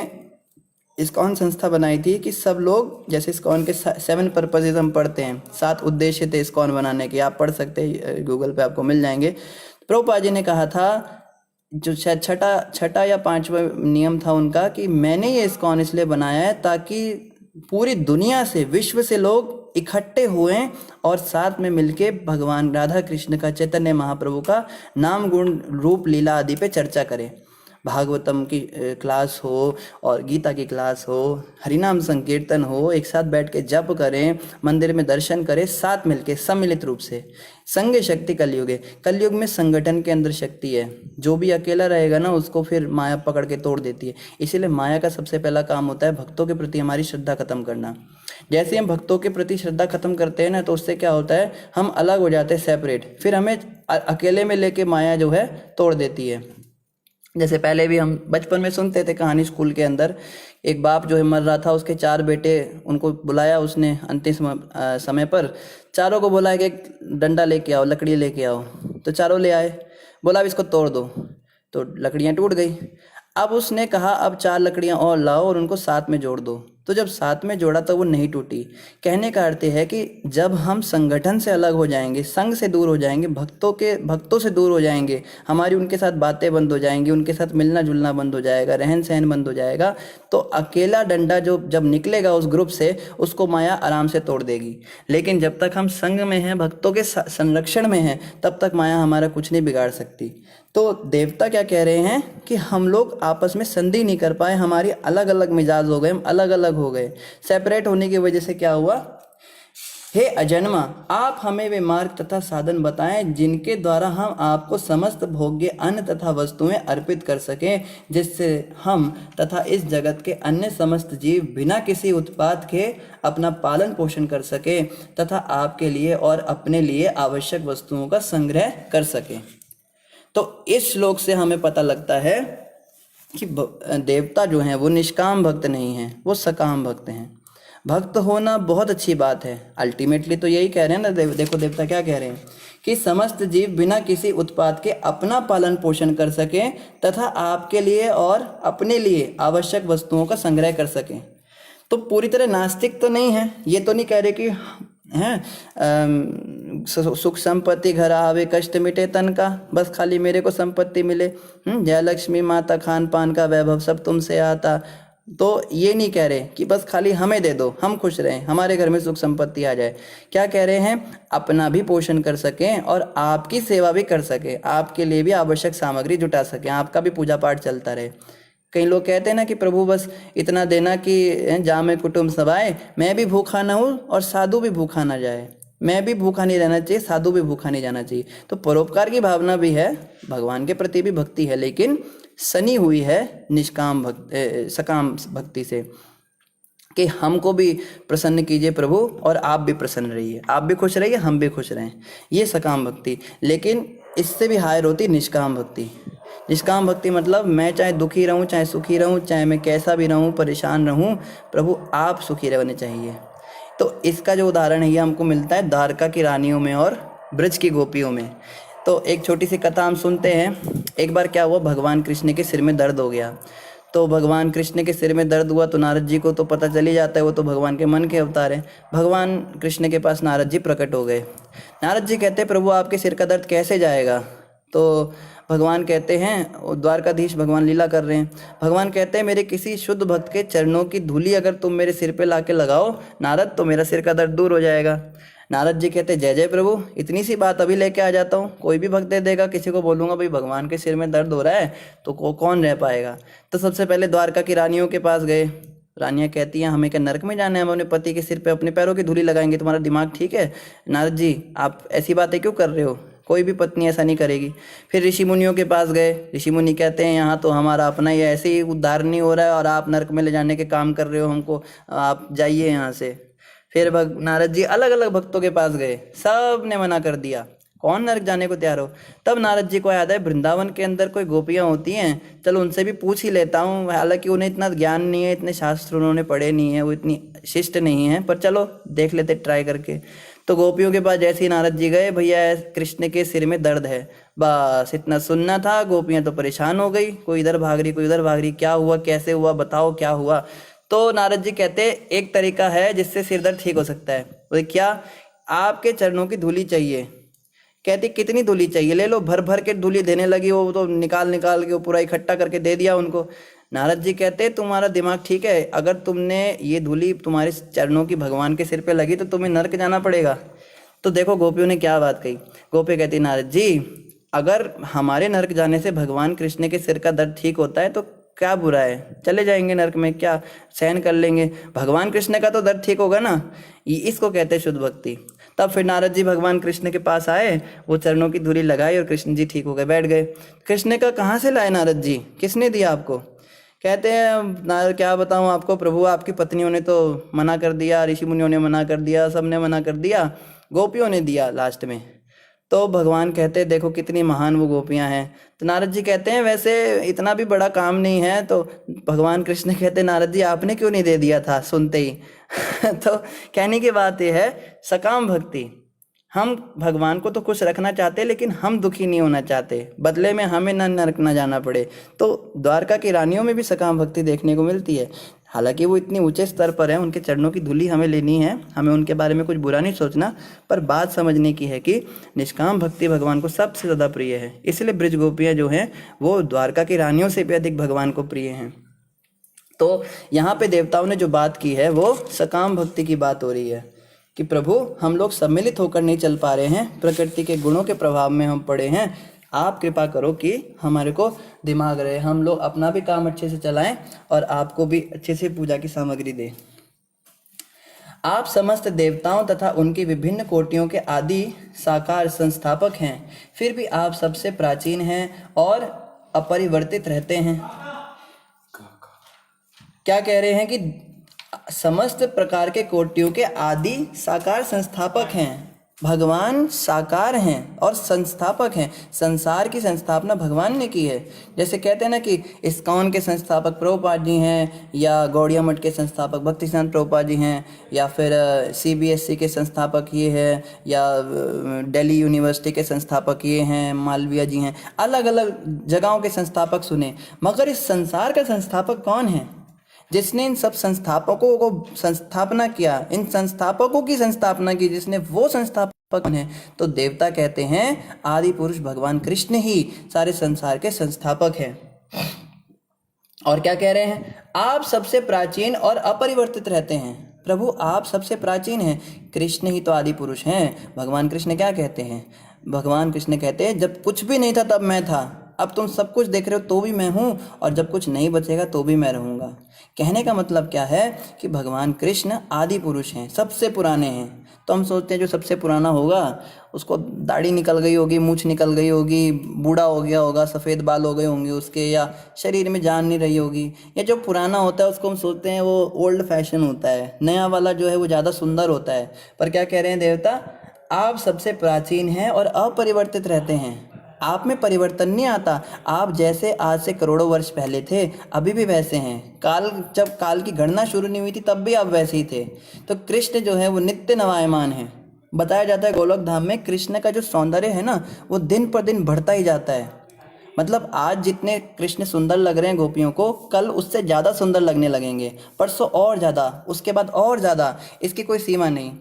S1: इस्कॉन संस्था बनाई थी कि सब लोग, जैसे इस्कॉन के 7 पर्पसेस हम पढ़ते हैं, 7 उद्देश्य थे इस्कॉन बनाने के, आप पढ़ सकते हैं, गूगल पे आपको मिल जाएंगे। प्रभुपाद जी ने कहा था, जो शायद छठा या 5वां नियम था उनका, कि मैंने ये इस्कॉन इसलिए बनाया है ताकि पूरी दुनिया से, विश्व से लोग इकट्ठे हुए और साथ में मिलके भगवान राधा कृष्ण का, चैतन्य महाप्रभु का नाम गुण रूप लीला आदि पे चर्चा करें। भागवतम की क्लास हो और गीता की क्लास हो, हरिनाम संकीर्तन हो, एक साथ बैठ के जप करें, मंदिर में दर्शन करें, साथ मिलके सम्मिलित रूप से। संग शक्ति कलयुग है, कलयुग में संगठन के अंदर शक्ति है। जो भी अकेला रहेगा ना, उसको फिर माया पकड़ के तोड़ देती है। इसीलिए माया का सबसे पहला काम होता है भक्तों के प्रति हमारी श्रद्धा खत्म करना। जैसे हम भक्तों के प्रति श्रद्धा खत्म करते हैं ना, तो उससे क्या होता है, हम अलग हो जाते हैं, सेपरेट, फिर हमें अकेले में लेके माया जो है तोड़ देती है। जैसे पहले भी हम बचपन में सुनते थे कहानी स्कूल के अंदर, एक बाप जो है मर रहा था, उसके 4 बेटे, उनको बुलाया उसने अंतिम समय पर, चारों को बोला कि एक डंडा लेके आओ, लकड़ी लेके आओ। तो चारों ले आए, बोला अब इसको तोड़ दो, तो लकड़ियाँ टूट गई। अब उसने कहा अब 4 लकड़ियाँ और लाओ और उनको साथ में जोड़ दो। तो जब साथ में जोड़ा तो वो नहीं टूटी। कहने का अर्थ है कि जब हम संगठन से अलग हो जाएंगे, संघ से दूर हो जाएंगे, भक्तों से दूर हो जाएंगे, हमारी उनके साथ बातें बंद हो जाएंगी, उनके साथ मिलना जुलना बंद हो जाएगा, रहन सहन बंद हो जाएगा, तो अकेला डंडा जो जब निकलेगा उस ग्रुप से, उसको माया आराम से तोड़ देगी। लेकिन जब तक हम संघ में हैं, भक्तों के संरक्षण में हैं, तब तक माया हमारा कुछ नहीं बिगाड़ सकती। तो देवता क्या कह रहे हैं कि हम लोग आपस में संधि नहीं कर पाए, हमारी अलग अलग मिजाज हो गए, हम अलग अलग हो गए। सेपरेट होने की वजह से क्या हुआ, हे अजन्मा, आप हमें वे मार्ग तथा साधन बताएं जिनके द्वारा हम आपको समस्त भोग्य अन्न तथा वस्तुएं अर्पित कर सकें, जिससे हम तथा इस जगत के अन्य समस्त जीव बिना किसी उत्पात के अपना पालन पोषण कर सकें तथा आपके लिए और अपने लिए आवश्यक वस्तुओं का संग्रह कर सकें। तो इस श्लोक से हमें पता लगता है कि देवता जो हैं वो निष्काम भक्त नहीं हैं, वो सकाम भक्त हैं। भक्त होना बहुत अच्छी बात है, अल्टीमेटली तो यही कह रहे हैं ना। देखो देवता क्या कह रहे हैं कि समस्त जीव बिना किसी उत्पाद के अपना पालन पोषण कर सकें तथा आपके लिए और अपने लिए आवश्यक वस्तुओं का संग्रह कर सकें। तो पूरी तरह नास्तिक तो नहीं है, ये तो नहीं कह रहे कि सुख संपत्ति घर आवे कष्ट मिटे तन का, बस खाली मेरे को संपत्ति मिले, जय लक्ष्मी माता खान पान का वैभव सब तुमसे आता। तो ये नहीं कह रहे कि बस खाली हमें दे दो, हम खुश रहें, हमारे घर में सुख संपत्ति आ जाए। क्या कह रहे हैं, अपना भी पोषण कर सकें और आपकी सेवा भी कर सकें, आपके लिए भी आवश्यक सामग्री जुटा सकें, आपका भी पूजा पाठ चलता रहे। कई लोग कहते हैं ना कि प्रभु बस इतना देना कि जामे कुटुंब सभाए, मैं भी भूखा ना हूँ और साधु भी भूखा ना जाए, मैं भी भूखा नहीं रहना चाहिए, साधु भी भूखा नहीं जाना चाहिए। तो परोपकार की भावना भी है, भगवान के प्रति भी भक्ति है, लेकिन सनी हुई है निष्काम सकाम भक्ति से कि हमको भी प्रसन्न कीजिए प्रभु और आप भी प्रसन्न रहिए, आप भी खुश रहिए, हम भी खुश रहें, ये सकाम भक्ति। लेकिन इससे भी हायर होती निष्काम भक्ति। निष्काम भक्ति मतलब मैं चाहे दुखी रहूं, चाहे सुखी रहूं, चाहे मैं कैसा भी रहूं, परेशान रहूं, प्रभु आप सुखी रहने चाहिए। तो इसका जो उदाहरण है ये हमको मिलता है द्वारका की रानियों में और ब्रज की गोपियों में। तो एक छोटी सी कथा हम सुनते हैं। एक बार क्या हुआ, भगवान कृष्ण के सिर में दर्द हो गया। तो भगवान कृष्ण के सिर में दर्द हुआ तो नारद जी को तो पता चल ही जाता है, वो तो भगवान के मन के अवतार हैं। भगवान कृष्ण के पास नारद जी प्रकट हो गए। नारद जी कहते प्रभु आपके सिर का दर्द कैसे जाएगा। तो भगवान कहते हैं, द्वारकाधीश भगवान लीला कर रहे हैं, भगवान कहते हैं मेरे किसी शुद्ध भक्त के चरणों की धूली अगर तुम मेरे सिर पे लाके लगाओ नारद, तो मेरा सिर का दर्द दूर हो जाएगा। नारद जी कहते जय जय प्रभु, इतनी सी बात अभी लेके आ जाता हूँ, कोई भी भक्त दे देगा। किसी को बोलूँगा भाई भगवान के सिर में दर्द हो रहा है तो कौन रह पाएगा। तो सबसे पहले द्वारका की रानियों के पास गए। रानियाँ कहती हैं हमें क्या नरक में जाना है, हम अपने पति के सिर पे अपने पैरों की धूली लगाएंगे, तुम्हारा दिमाग ठीक है। नारद जी आप ऐसी बातें क्यों कर रहे हो, कोई भी पत्नी ऐसा नहीं करेगी। फिर ऋषि मुनियों के पास गए। ऋषि मुनि कहते हैं यहाँ तो हमारा अपना ही ऐसे ही उद्धार नहीं हो रहा है और आप नरक में ले जाने के काम कर रहे हो हमको, आप जाइए यहाँ से। फिर नारद जी अलग अलग भक्तों के पास गए, सब ने मना कर दिया, कौन नरक जाने को तैयार हो। तब नारद जी को याद है वृंदावन के अंदर कोई गोपियाँ होती हैं, चलो उनसे भी पूछ ही लेता हूँ, हालांकि उन्हें इतना ज्ञान नहीं है, इतने शास्त्र उन्होंने पढ़े नहीं है, वो इतनी शिष्ट नहीं है, पर चलो देख लेते ट्राई करके। तो गोपियों के पास जैसे ही नारद जी गए, भैया कृष्ण के सिर में दर्द है, बस इतना सुनना था। गोपियाँ तो परेशान हो गई, कोई इधर भाग रही कोई उधर भाग रही, क्या हुआ कैसे हुआ बताओ क्या हुआ। तो नारद जी कहते एक तरीका है जिससे सिर दर्द ठीक हो सकता है। बोले क्या, आपके चरणों की धूली चाहिए। कहती कितनी धूली चाहिए, ले लो, भर भर के धूली देने लगी, वो तो निकाल निकाल के वो पूरा इकट्ठा करके दे दिया उनको। नारद जी कहते तुम्हारा दिमाग ठीक है, अगर तुमने ये धूली तुम्हारे चरणों की भगवान के सिर पे लगी तो तुम्हें नरक जाना पड़ेगा। तो देखो गोपियों ने क्या बात कही। गोपी कहती नारद जी अगर हमारे नरक जाने से भगवान कृष्ण के सिर का दर्द ठीक होता है तो क्या बुरा है, चले जाएंगे नरक में, क्या सहन कर लेंगे, भगवान कृष्ण का तो दर्द ठीक होगा ना। इसको कहते हैं शुद्ध भक्ति। तब फिर नारद जी भगवान कृष्ण के पास आए, वो चरणों की धूली लगाई और कृष्ण जी ठीक हो गए, बैठ गए। कृष्ण का कहाँ से लाए नारद जी, किसने दिया आपको। कहते हैं नारद क्या बताऊँ आपको प्रभु, आपकी पत्नियों ने तो मना कर दिया, ऋषि मुनियों ने मना कर दिया, सबने मना कर दिया, गोपियों ने दिया लास्ट में। तो भगवान कहते हैं देखो कितनी महान वो गोपियां हैं। तो नारद जी कहते हैं वैसे इतना भी बड़ा काम नहीं है। तो भगवान कृष्ण कहते हैं नारद जी आपने क्यों नहीं दे दिया था सुनते ही। तो कहने की बात यह है सकाम भक्ति, हम भगवान को तो खुश रखना चाहते लेकिन हम दुखी नहीं होना चाहते, बदले में हमें नरक न जाना पड़े। तो द्वारका की रानियों में भी सकाम भक्ति देखने को मिलती है। हालांकि वो इतने ऊंचे स्तर पर है, उनके चरणों की धूली हमें लेनी है, हमें उनके बारे में कुछ बुरा नहीं सोचना, पर बात समझने की है कि निष्काम भक्ति भगवान को सबसे ज़्यादा प्रिय है। इसलिए ब्रज गोपियाँ जो हैं वो द्वारका की रानियों से भी अधिक भगवान को प्रिय हैं। तो यहाँ पे देवताओं ने जो बात की है वो सकाम भक्ति की बात हो रही है कि प्रभु हम लोग सम्मिलित होकर नहीं चल पा रहे हैं, प्रकृति के गुणों के प्रभाव में हम पड़े हैं, आप कृपा करो कि हमारे को दिमाग रहे, हम लोग अपना भी काम अच्छे से चलाएं और आपको भी अच्छे से पूजा की सामग्री दें। आप समस्त देवताओं तथा उनकी विभिन्न कोटियों के आदि साकार संस्थापक हैं, फिर भी आप सबसे प्राचीन हैं और अपरिवर्तित रहते हैं। क्या कह रहे हैं कि समस्त प्रकार के कोटियों के आदि साकार संस्थापक हैं, भगवान साकार हैं और संस्थापक हैं। संसार की संस्थापना भगवान ने की है। जैसे कहते हैं ना कि इस्कॉन के संस्थापक प्रभुपाद जी हैं, या गौड़िया मठ के संस्थापक भक्तिसिद्धांत प्रभुपाद जी हैं, या फिर CBSE के संस्थापक ये है, या दिल्ली यूनिवर्सिटी के संस्थापक ये हैं, मालवीय जी हैं। अलग अलग जगहों के संस्थापक सुने, मगर इस संसार का संस्थापक कौन है, जिसने इन सब संस्थापकों को संस्थापना किया, इन संस्थापकों की संस्थापना की, जिसने वो संस्थापक है। तो देवता कहते हैं आदि पुरुष भगवान कृष्ण ही सारे संसार के संस्थापक हैं। और क्या कह रहे हैं, आप सबसे प्राचीन और अपरिवर्तित रहते हैं। प्रभु आप सबसे प्राचीन हैं, कृष्ण ही तो आदि पुरुष हैं। भगवान कृष्ण क्या कहते हैं, भगवान कृष्ण कहते हैं जब कुछ भी नहीं था तब मैं था, अब तुम सब कुछ देख रहे हो तो भी मैं हूँ, और जब कुछ नहीं बचेगा तो भी मैं रहूँगा। कहने का मतलब क्या है कि भगवान कृष्ण आदि पुरुष हैं, सबसे पुराने हैं। तो हम सोचते हैं जो सबसे पुराना होगा उसको दाढ़ी निकल गई होगी, मूछ निकल गई होगी, बूढ़ा हो गया होगा, सफ़ेद बाल हो गए होंगे उसके, या शरीर में जान नहीं रही होगी। या जो पुराना होता है उसको हम सोचते हैं वो ओल्ड फैशन होता है, नया वाला जो है वो ज़्यादा सुंदर होता है। पर क्या कह रहे हैं देवता, आप सबसे प्राचीन हैं और अपरिवर्तित रहते हैं। आप में परिवर्तन नहीं आता। आप जैसे आज से करोड़ों वर्ष पहले थे अभी भी वैसे हैं। जब काल की गणना शुरू नहीं हुई थी तब भी आप वैसे ही थे। तो कृष्ण जो है वो नित्य नवायमान है। बताया जाता है गोलोक धाम में कृष्ण का जो सौंदर्य है ना वो दिन पर दिन बढ़ता ही जाता है। मतलब आज जितने कृष्ण सुंदर लग रहे हैं गोपियों को, कल उससे ज़्यादा सुंदर लगने लगेंगे, परसों और ज़्यादा, उसके बाद और ज़्यादा। इसकी कोई सीमा नहीं।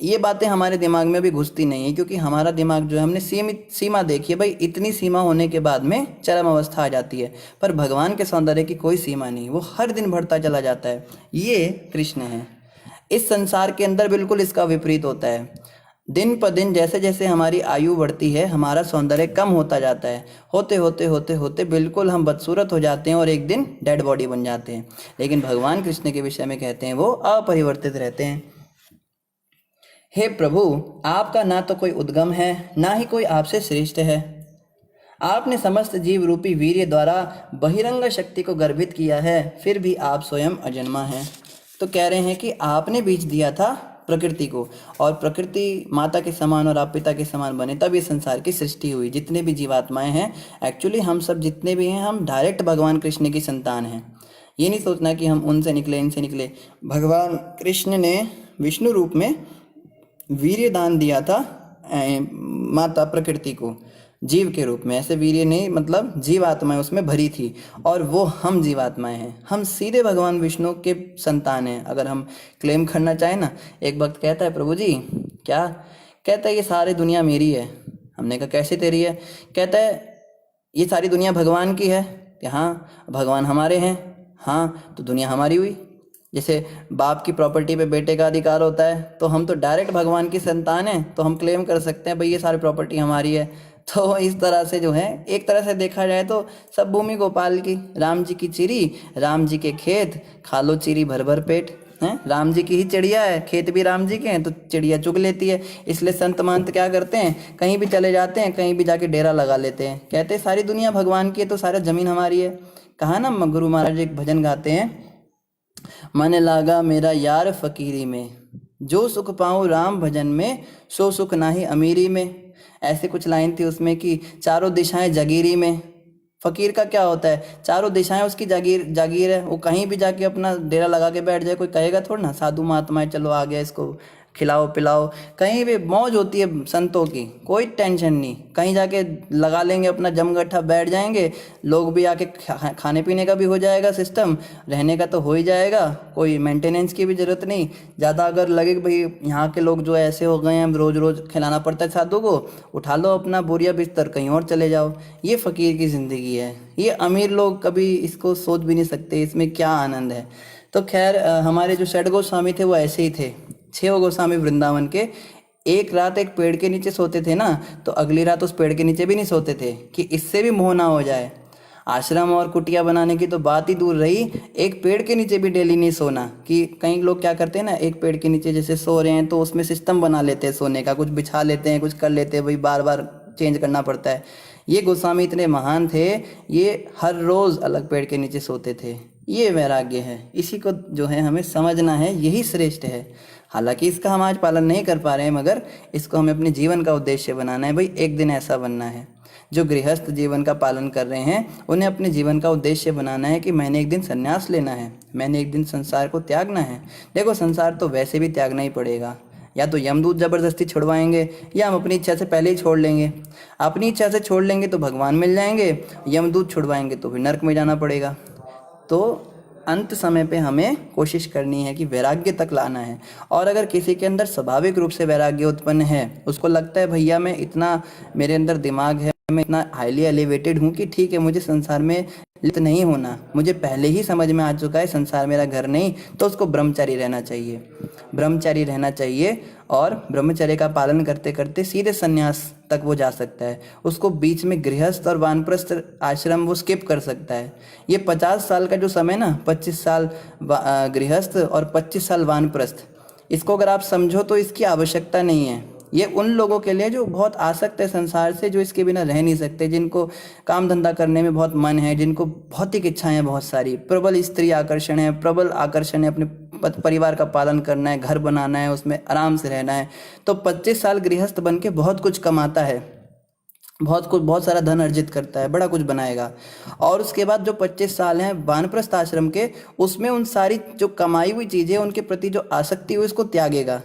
S1: ये बातें हमारे दिमाग में भी घुसती नहीं है क्योंकि हमारा दिमाग जो है हमने सीमित सीमा देखी है। भाई इतनी सीमा होने के बाद में चरम अवस्था आ जाती है, पर भगवान के सौंदर्य की कोई सीमा नहीं, वो हर दिन बढ़ता चला जाता है। ये कृष्ण है। इस संसार के अंदर बिल्कुल इसका विपरीत होता है। दिन पर दिन जैसे जैसे हमारी आयु बढ़ती है हमारा सौंदर्य कम होता जाता है। होते होते होते होते बिल्कुल हम बदसूरत हो जाते हैं और एक दिन डेड बॉडी बन जाते हैं। लेकिन भगवान कृष्ण के विषय में कहते हैं वो अपरिवर्तित रहते हैं। हे प्रभु, आपका ना तो कोई उद्गम है ना ही कोई आपसे श्रेष्ठ है। आपने समस्त जीव रूपी वीर्य द्वारा बहिरंग शक्ति को गर्भित किया है, फिर भी आप स्वयं अजन्मा हैं। तो कह रहे हैं कि आपने बीज दिया था प्रकृति को, और प्रकृति माता के समान और आप पिता के समान बने, तब ये संसार की सृष्टि हुई। जितने भी जीवात्माएं हैं, एक्चुअली हम सब जितने भी हैं, हम डायरेक्ट भगवान कृष्ण की संतान हैं। ये नहीं सोचना कि हम उनसे निकले इनसे निकले। भगवान कृष्ण ने विष्णु रूप में वीर्य दान दिया था माता प्रकृति को जीव के रूप में। ऐसे वीर्य नहीं, मतलब जीवात्माएं उसमें भरी थी, और वो हम जीवात्माएं हैं। हम सीधे भगवान विष्णु के संतान हैं। अगर हम क्लेम करना चाहें ना, एक भक्त कहता है प्रभु जी क्या, कहता है ये सारी दुनिया मेरी है। हमने कहा कैसे तेरी है? कहता है ये सारी दुनिया भगवान की है। हाँ, भगवान हमारे हैं। हाँ, तो दुनिया हमारी हुई। जैसे बाप की प्रॉपर्टी पे बेटे का अधिकार होता है, तो हम तो डायरेक्ट भगवान की संतान हैं, तो हम क्लेम कर सकते हैं भाई ये सारी प्रॉपर्टी हमारी है। तो इस तरह से जो है, एक तरह से देखा जाए तो सब भूमि गोपाल की। राम जी की चिड़ी, राम जी के खेत, खा लो चिड़ी भर भर पेट हैं। राम जी की ही चिड़िया है, खेत भी राम जी के हैं, तो चिड़िया चुग लेती है। इसलिए संत महंत क्या करते हैं, कहीं भी चले जाते हैं, कहीं भी जाके डेरा लगा लेते हैं। कहते हैं सारी दुनिया भगवान की है तो सारी जमीन हमारी है। कहा ना गुरु महाराज एक भजन गाते हैं, मन लागा मेरा यार फकीरी में, जो सुख पाऊँ राम भजन में, सो सुख नाही अमीरी में। ऐसे कुछ लाइन थी उसमें कि चारों दिशाएं जागीरी में। फकीर का क्या होता है, चारों दिशाएं उसकी जागीर है। वो कहीं भी जाके अपना डेरा लगा के बैठ जाए, कोई कहेगा थोड़ा ना साधु महात्माएं चलो आ गया इसको खिलाओ पिलाओ। कहीं भी मौज होती है संतों की, कोई टेंशन नहीं। कहीं जाके लगा लेंगे अपना जमगट्ठा, बैठ जाएंगे, लोग भी आके खाने पीने का भी हो जाएगा सिस्टम, रहने का तो हो ही जाएगा, कोई मेंटेनेंस की भी ज़रूरत नहीं ज़्यादा। अगर लगे कि भाई यहाँ के लोग जो ऐसे हो गए हैं रोज़ रोज़ खिलाना पड़ता है साधु को, उठा लो अपना बोरिया बिस्तर कहीं और चले जाओ। ये फ़कीर की ज़िंदगी है। ये अमीर लोग कभी इसको सोच भी नहीं सकते इसमें क्या आनंद है। तो खैर हमारे जो षड गोस्वामी थे वो ऐसे ही थे। 6 गोस्वामी वृंदावन के, एक रात एक पेड़ के नीचे सोते थे ना, तो अगली रात उस पेड़ के नीचे भी नहीं सोते थे कि इससे भी मोह ना हो जाए। आश्रम और कुटिया बनाने की तो बात ही दूर रही, एक पेड़ के नीचे भी डेली नहीं सोना। कि कई लोग क्या करते हैं ना, एक पेड़ के नीचे जैसे सो रहे हैं तो उसमें सिस्टम बना लेते हैं सोने का, कुछ बिछा लेते हैं, कुछ कर लेते हैं, भाई बार बार चेंज करना पड़ता है। ये गोस्वामी इतने महान थे, ये हर रोज़ अलग पेड़ के नीचे सोते थे। ये वैराग्य है, इसी को जो है हमें समझना है, यही श्रेष्ठ है। हालांकि इसका हम आज पालन नहीं कर पा रहे हैं, मगर इसको हमें अपने जीवन का उद्देश्य बनाना है। भाई एक दिन ऐसा बनना है। जो गृहस्थ जीवन का पालन कर रहे हैं उन्हें अपने जीवन का उद्देश्य बनाना है कि मैंने एक दिन संन्यास लेना है, मैंने एक दिन संसार को त्यागना है। देखो संसार तो वैसे भी त्यागना ही पड़ेगा, या तो यमदूत ज़बरदस्ती छुड़वाएंगे या हम अपनी इच्छा से पहले ही छोड़ लेंगे। अपनी इच्छा से छोड़ लेंगे तो भगवान मिल जाएंगे, यमदूत छुड़वाएंगे तो फिर नरक में जाना पड़ेगा। तो अंत समय पे हमें कोशिश करनी है कि वैराग्य तक लाना है। और अगर किसी के अंदर स्वाभाविक रूप से वैराग्य उत्पन्न है, उसको लगता है भैया मैं इतना, मेरे अंदर दिमाग है, मैं इतना हाईली एलिवेटेड हूँ कि ठीक है मुझे संसार में लिप्त नहीं होना, मुझे पहले ही समझ में आ चुका है संसार मेरा घर नहीं, तो उसको ब्रह्मचारी रहना चाहिए। ब्रह्मचारी रहना चाहिए और ब्रह्मचर्य का पालन करते करते सीधे संन्यास तक वो जा सकता है। उसको बीच में गृहस्थ और वानप्रस्थ आश्रम वो स्किप कर सकता है। ये 50 साल का जो समय ना, 25 साल गृहस्थ और 25 साल वानप्रस्थ, इसको अगर आप समझो तो इसकी आवश्यकता नहीं है। ये उन लोगों के लिए जो बहुत आसक्त है संसार से, जो इसके बिना रह नहीं सकते, जिनको काम धंधा करने में बहुत मन है, जिनको भौतिक इच्छाएं हैं बहुत सारी, प्रबल स्त्री आकर्षण है, प्रबल आकर्षण है, अपने परिवार का पालन करना है, घर बनाना है, उसमें आराम से रहना है। तो 25 साल गृहस्थ बन के बहुत कुछ कमाता है, बहुत सारा धन अर्जित करता है, बड़ा कुछ बनाएगा। और उसके बाद जो 25 साल हैं वानप्रस्थ आश्रम के, उसमें उन सारी जो कमाई हुई चीज़ें, उनके प्रति जो आसक्ति हुई, उसको त्यागेगा।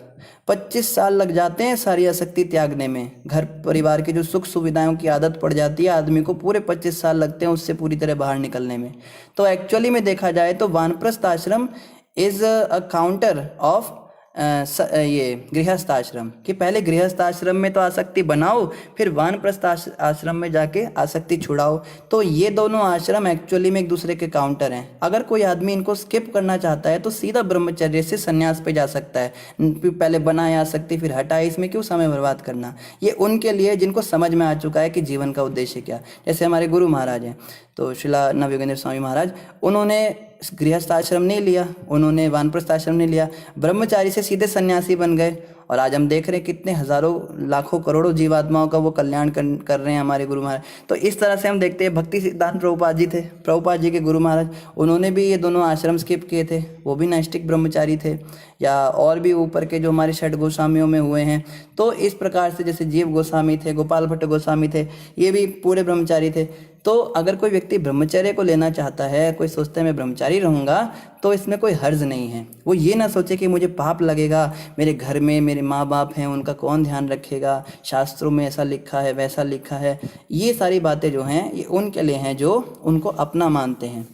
S1: 25 साल लग जाते हैं सारी आसक्ति त्यागने में। घर परिवार की जो सुख सुविधाओं की आदत पड़ जाती है आदमी को, पूरे 25 साल लगते हैं उससे पूरी तरह बाहर निकलने में। तो एक्चुअली में देखा जाए तो वानप्रस्थ आश्रम इज अ काउंटर ऑफ ये गृहस्थ आश्रम, कि पहले गृहस्थ आश्रम में तो आसक्ति बनाओ, फिर वानप्रस्थ आश्रम में जाके आसक्ति छुड़ाओ। तो ये दोनों आश्रम एक्चुअली में एक दूसरे के काउंटर हैं। अगर कोई आदमी इनको स्किप करना चाहता है तो सीधा ब्रह्मचर्य से संन्यास पे जा सकता है। पहले बनाए आसक्ति फिर हटाए, इसमें क्यों समय बर्बाद करना। ये उनके लिए जिनको समझ में आ चुका है कि जीवन का उद्देश्य क्या। जैसे हमारे गुरु महाराज हैं, तो श्रीला नवयोगेंद्र स्वामी महाराज, उन्होंने गृहस्थ आश्रम नहीं लिया, उन्होंने वानप्रस्थ आश्रम नहीं लिया, ब्रह्मचारी से सीधे सन्यासी बन गए। और आज हम देख रहे हैं कितने हजारों लाखों करोड़ों जीवात्माओं का वो कल्याण कर रहे हैं हमारे गुरु महाराज। तो इस तरह से हम देखते हैं भक्ति सिद्धांत प्रभुपाद जी थे, प्रभुपाद जी के गुरु महाराज, उन्होंने भी ये दोनों आश्रम स्किप किए थे, वो भी नैष्टिक ब्रह्मचारी थे। या और भी ऊपर के जो हमारे षट गोस्वामियों में हुए हैं, तो इस प्रकार से जैसे जीव गोस्वामी थे, गोपाल भट्ट गोस्वामी थे, ये भी पूरे ब्रह्मचारी थे। तो अगर कोई व्यक्ति ब्रह्मचर्य को लेना चाहता है, कोई सोचता है मैं ब्रह्मचारी रहूँगा, तो इसमें कोई हर्ज नहीं है। वो ये ना सोचे कि मुझे पाप लगेगा, मेरे घर में मेरे माँ बाप हैं, उनका कौन ध्यान रखेगा, शास्त्रों में ऐसा लिखा है वैसा लिखा है। ये सारी बातें जो हैं ये उनके लिए हैं जो उनको अपना मानते हैं।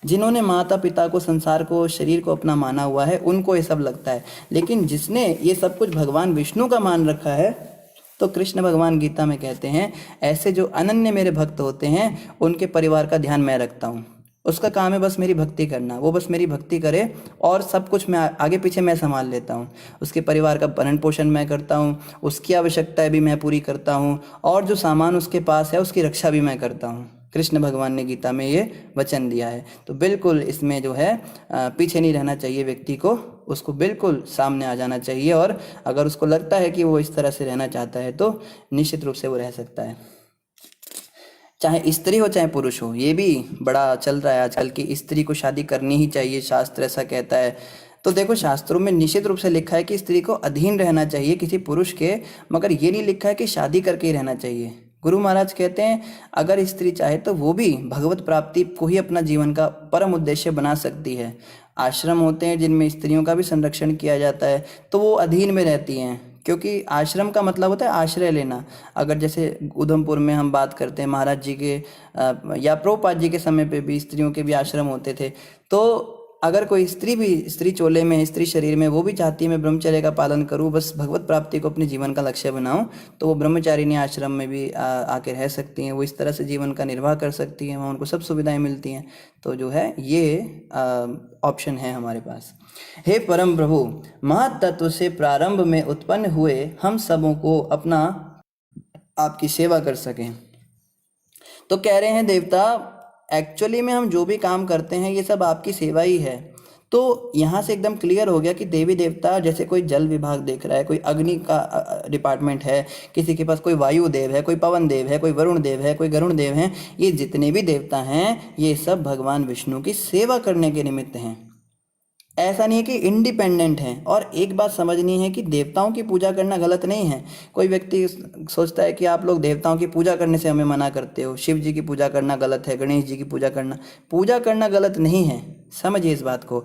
S1: जिन्होंने माता पिता को, संसार को, शरीर को अपना माना हुआ है, उनको ये सब लगता है। लेकिन जिसने ये सब कुछ भगवान विष्णु का मान रखा है, तो कृष्ण भगवान गीता में कहते हैं ऐसे जो अनन्य मेरे भक्त होते हैं उनके परिवार का ध्यान मैं रखता हूँ। उसका काम है बस मेरी भक्ति करना, वो बस मेरी भक्ति करे और सब कुछ मैं आगे पीछे मैं संभाल लेता हूँ। उसके परिवार का भरण पोषण मैं करता हूँ, उसकी आवश्यकताएं भी मैं पूरी करता हूँ, और जो सामान उसके पास है उसकी रक्षा भी मैं करता हूँ। कृष्ण भगवान ने गीता में ये वचन दिया है। तो बिल्कुल इसमें जो है पीछे नहीं रहना चाहिए व्यक्ति को, उसको बिल्कुल सामने आ जाना चाहिए। और अगर उसको लगता है कि वो इस तरह से रहना चाहता है तो निश्चित रूप से वो रह सकता है, चाहे स्त्री हो चाहे पुरुष हो। ये भी बड़ा चल रहा है आजकल की स्त्री को शादी करनी ही चाहिए, शास्त्र ऐसा कहता है। तो देखो शास्त्रों में निश्चित रूप से लिखा है कि स्त्री को अधीन रहना चाहिए किसी पुरुष के, मगर ये नहीं लिखा है कि शादी करके ही रहना चाहिए। गुरु महाराज कहते हैं अगर स्त्री चाहे तो वो भी भगवत प्राप्ति को ही अपना जीवन का परम उद्देश्य बना सकती है। आश्रम होते हैं जिनमें स्त्रियों का भी संरक्षण किया जाता है, तो वो अधीन में रहती हैं, क्योंकि आश्रम का मतलब होता है आश्रय लेना। अगर जैसे उधमपुर में हम बात करते हैं महाराज जी के या प्रभुपाद जी के समय पे भी स्त्रियों के भी आश्रम होते थे। तो अगर कोई स्त्री चोले में, स्त्री शरीर में, वो भी चाहती है मैं ब्रह्मचर्य का पालन करूं, बस भगवत प्राप्ति को अपने जीवन का लक्ष्य बनाऊं, तो वो ब्रह्मचारिणी आश्रम में भी आके रह सकती हैं। वो इस तरह से जीवन का निर्वाह कर सकती हैं, वहाँ उनको सब सुविधाएं मिलती हैं। तो जो है ये ऑप्शन है हमारे पास। हे परम प्रभु, महत्तत्व से प्रारंभ में उत्पन्न हुए हम सबों को अपना आपकी सेवा कर सकें। तो कह रहे हैं देवता एक्चुअली में हम जो भी काम करते हैं ये सब आपकी सेवा ही है। तो यहाँ से एकदम क्लियर हो गया कि देवी देवता, जैसे कोई जल विभाग देख रहा है, कोई अग्नि का डिपार्टमेंट है, किसी के पास कोई वायु देव है, कोई पवन देव है, कोई वरुण देव है, कोई गरुण देव है, ये जितने भी देवता हैं ये सब भगवान विष्णु की सेवा करने के निमित्त हैं। ऐसा नहीं है कि इंडिपेंडेंट हैं। और एक बात समझनी है कि देवताओं की पूजा करना गलत नहीं है। कोई व्यक्ति सोचता है कि आप लोग देवताओं की पूजा करने से हमें मना करते हो, शिव जी की पूजा करना गलत है, गणेश जी की पूजा करना गलत नहीं है। समझिए इस बात को।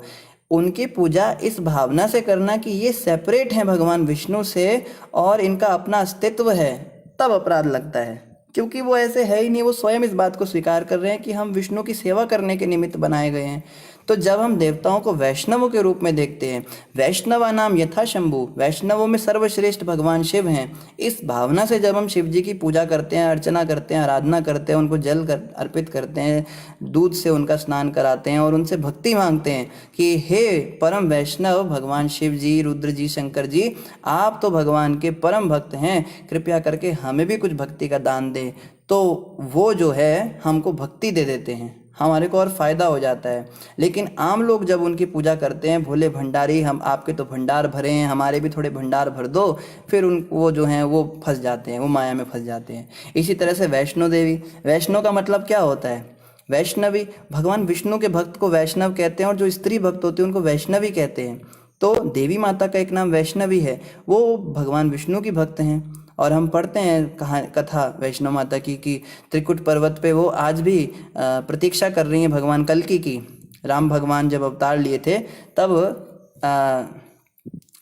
S1: उनकी पूजा इस भावना से करना कि ये सेपरेट हैं भगवान विष्णु से और इनका अपना अस्तित्व है, तब अपराध लगता है। क्योंकि वो ऐसे है ही नहीं, वो स्वयं इस बात को स्वीकार कर रहे हैं कि हम विष्णु की सेवा करने के निमित्त बनाए गए हैं। तो जब हम देवताओं को वैष्णवों के रूप में देखते हैं, वैष्णवा नाम यथा शंभु, वैष्णवों में सर्वश्रेष्ठ भगवान शिव हैं, इस भावना से जब हम शिव जी की पूजा करते हैं, अर्चना करते हैं, आराधना करते हैं, उनको जल अर्पित करते हैं, दूध से उनका स्नान कराते हैं और उनसे भक्ति मांगते हैं कि हे परम वैष्णव भगवान शिव जी, रुद्र जी, शंकर जी, आप तो भगवान के परम भक्त हैं, कृपया करके हमें भी कुछ भक्ति का दान दें। तो वो जो है हमको भक्ति दे देते हैं, हमारे को और फ़ायदा हो जाता है। लेकिन आम लोग जब उनकी पूजा करते हैं, भोले भंडारी, हम आपके तो भंडार भरे हैं, हमारे भी थोड़े भंडार भर दो, फिर वो जो हैं वो फंस जाते हैं, वो माया में फंस जाते हैं। इसी तरह से वैष्णो देवी, वैष्णो का मतलब क्या होता है? वैष्णवी, भगवान विष्णु के भक्त को वैष्णव कहते हैं और जो स्त्री भक्त होते हैं उनको वैष्णवी कहते हैं। तो देवी माता का एक नाम वैष्णवी है, वो भगवान विष्णु की भक्त हैं। और हम पढ़ते हैं कथा वैष्णो माता की कि त्रिकुट पर्वत पे वो आज भी प्रतीक्षा कर रही हैं भगवान कल्कि की। राम भगवान जब अवतार लिए थे तब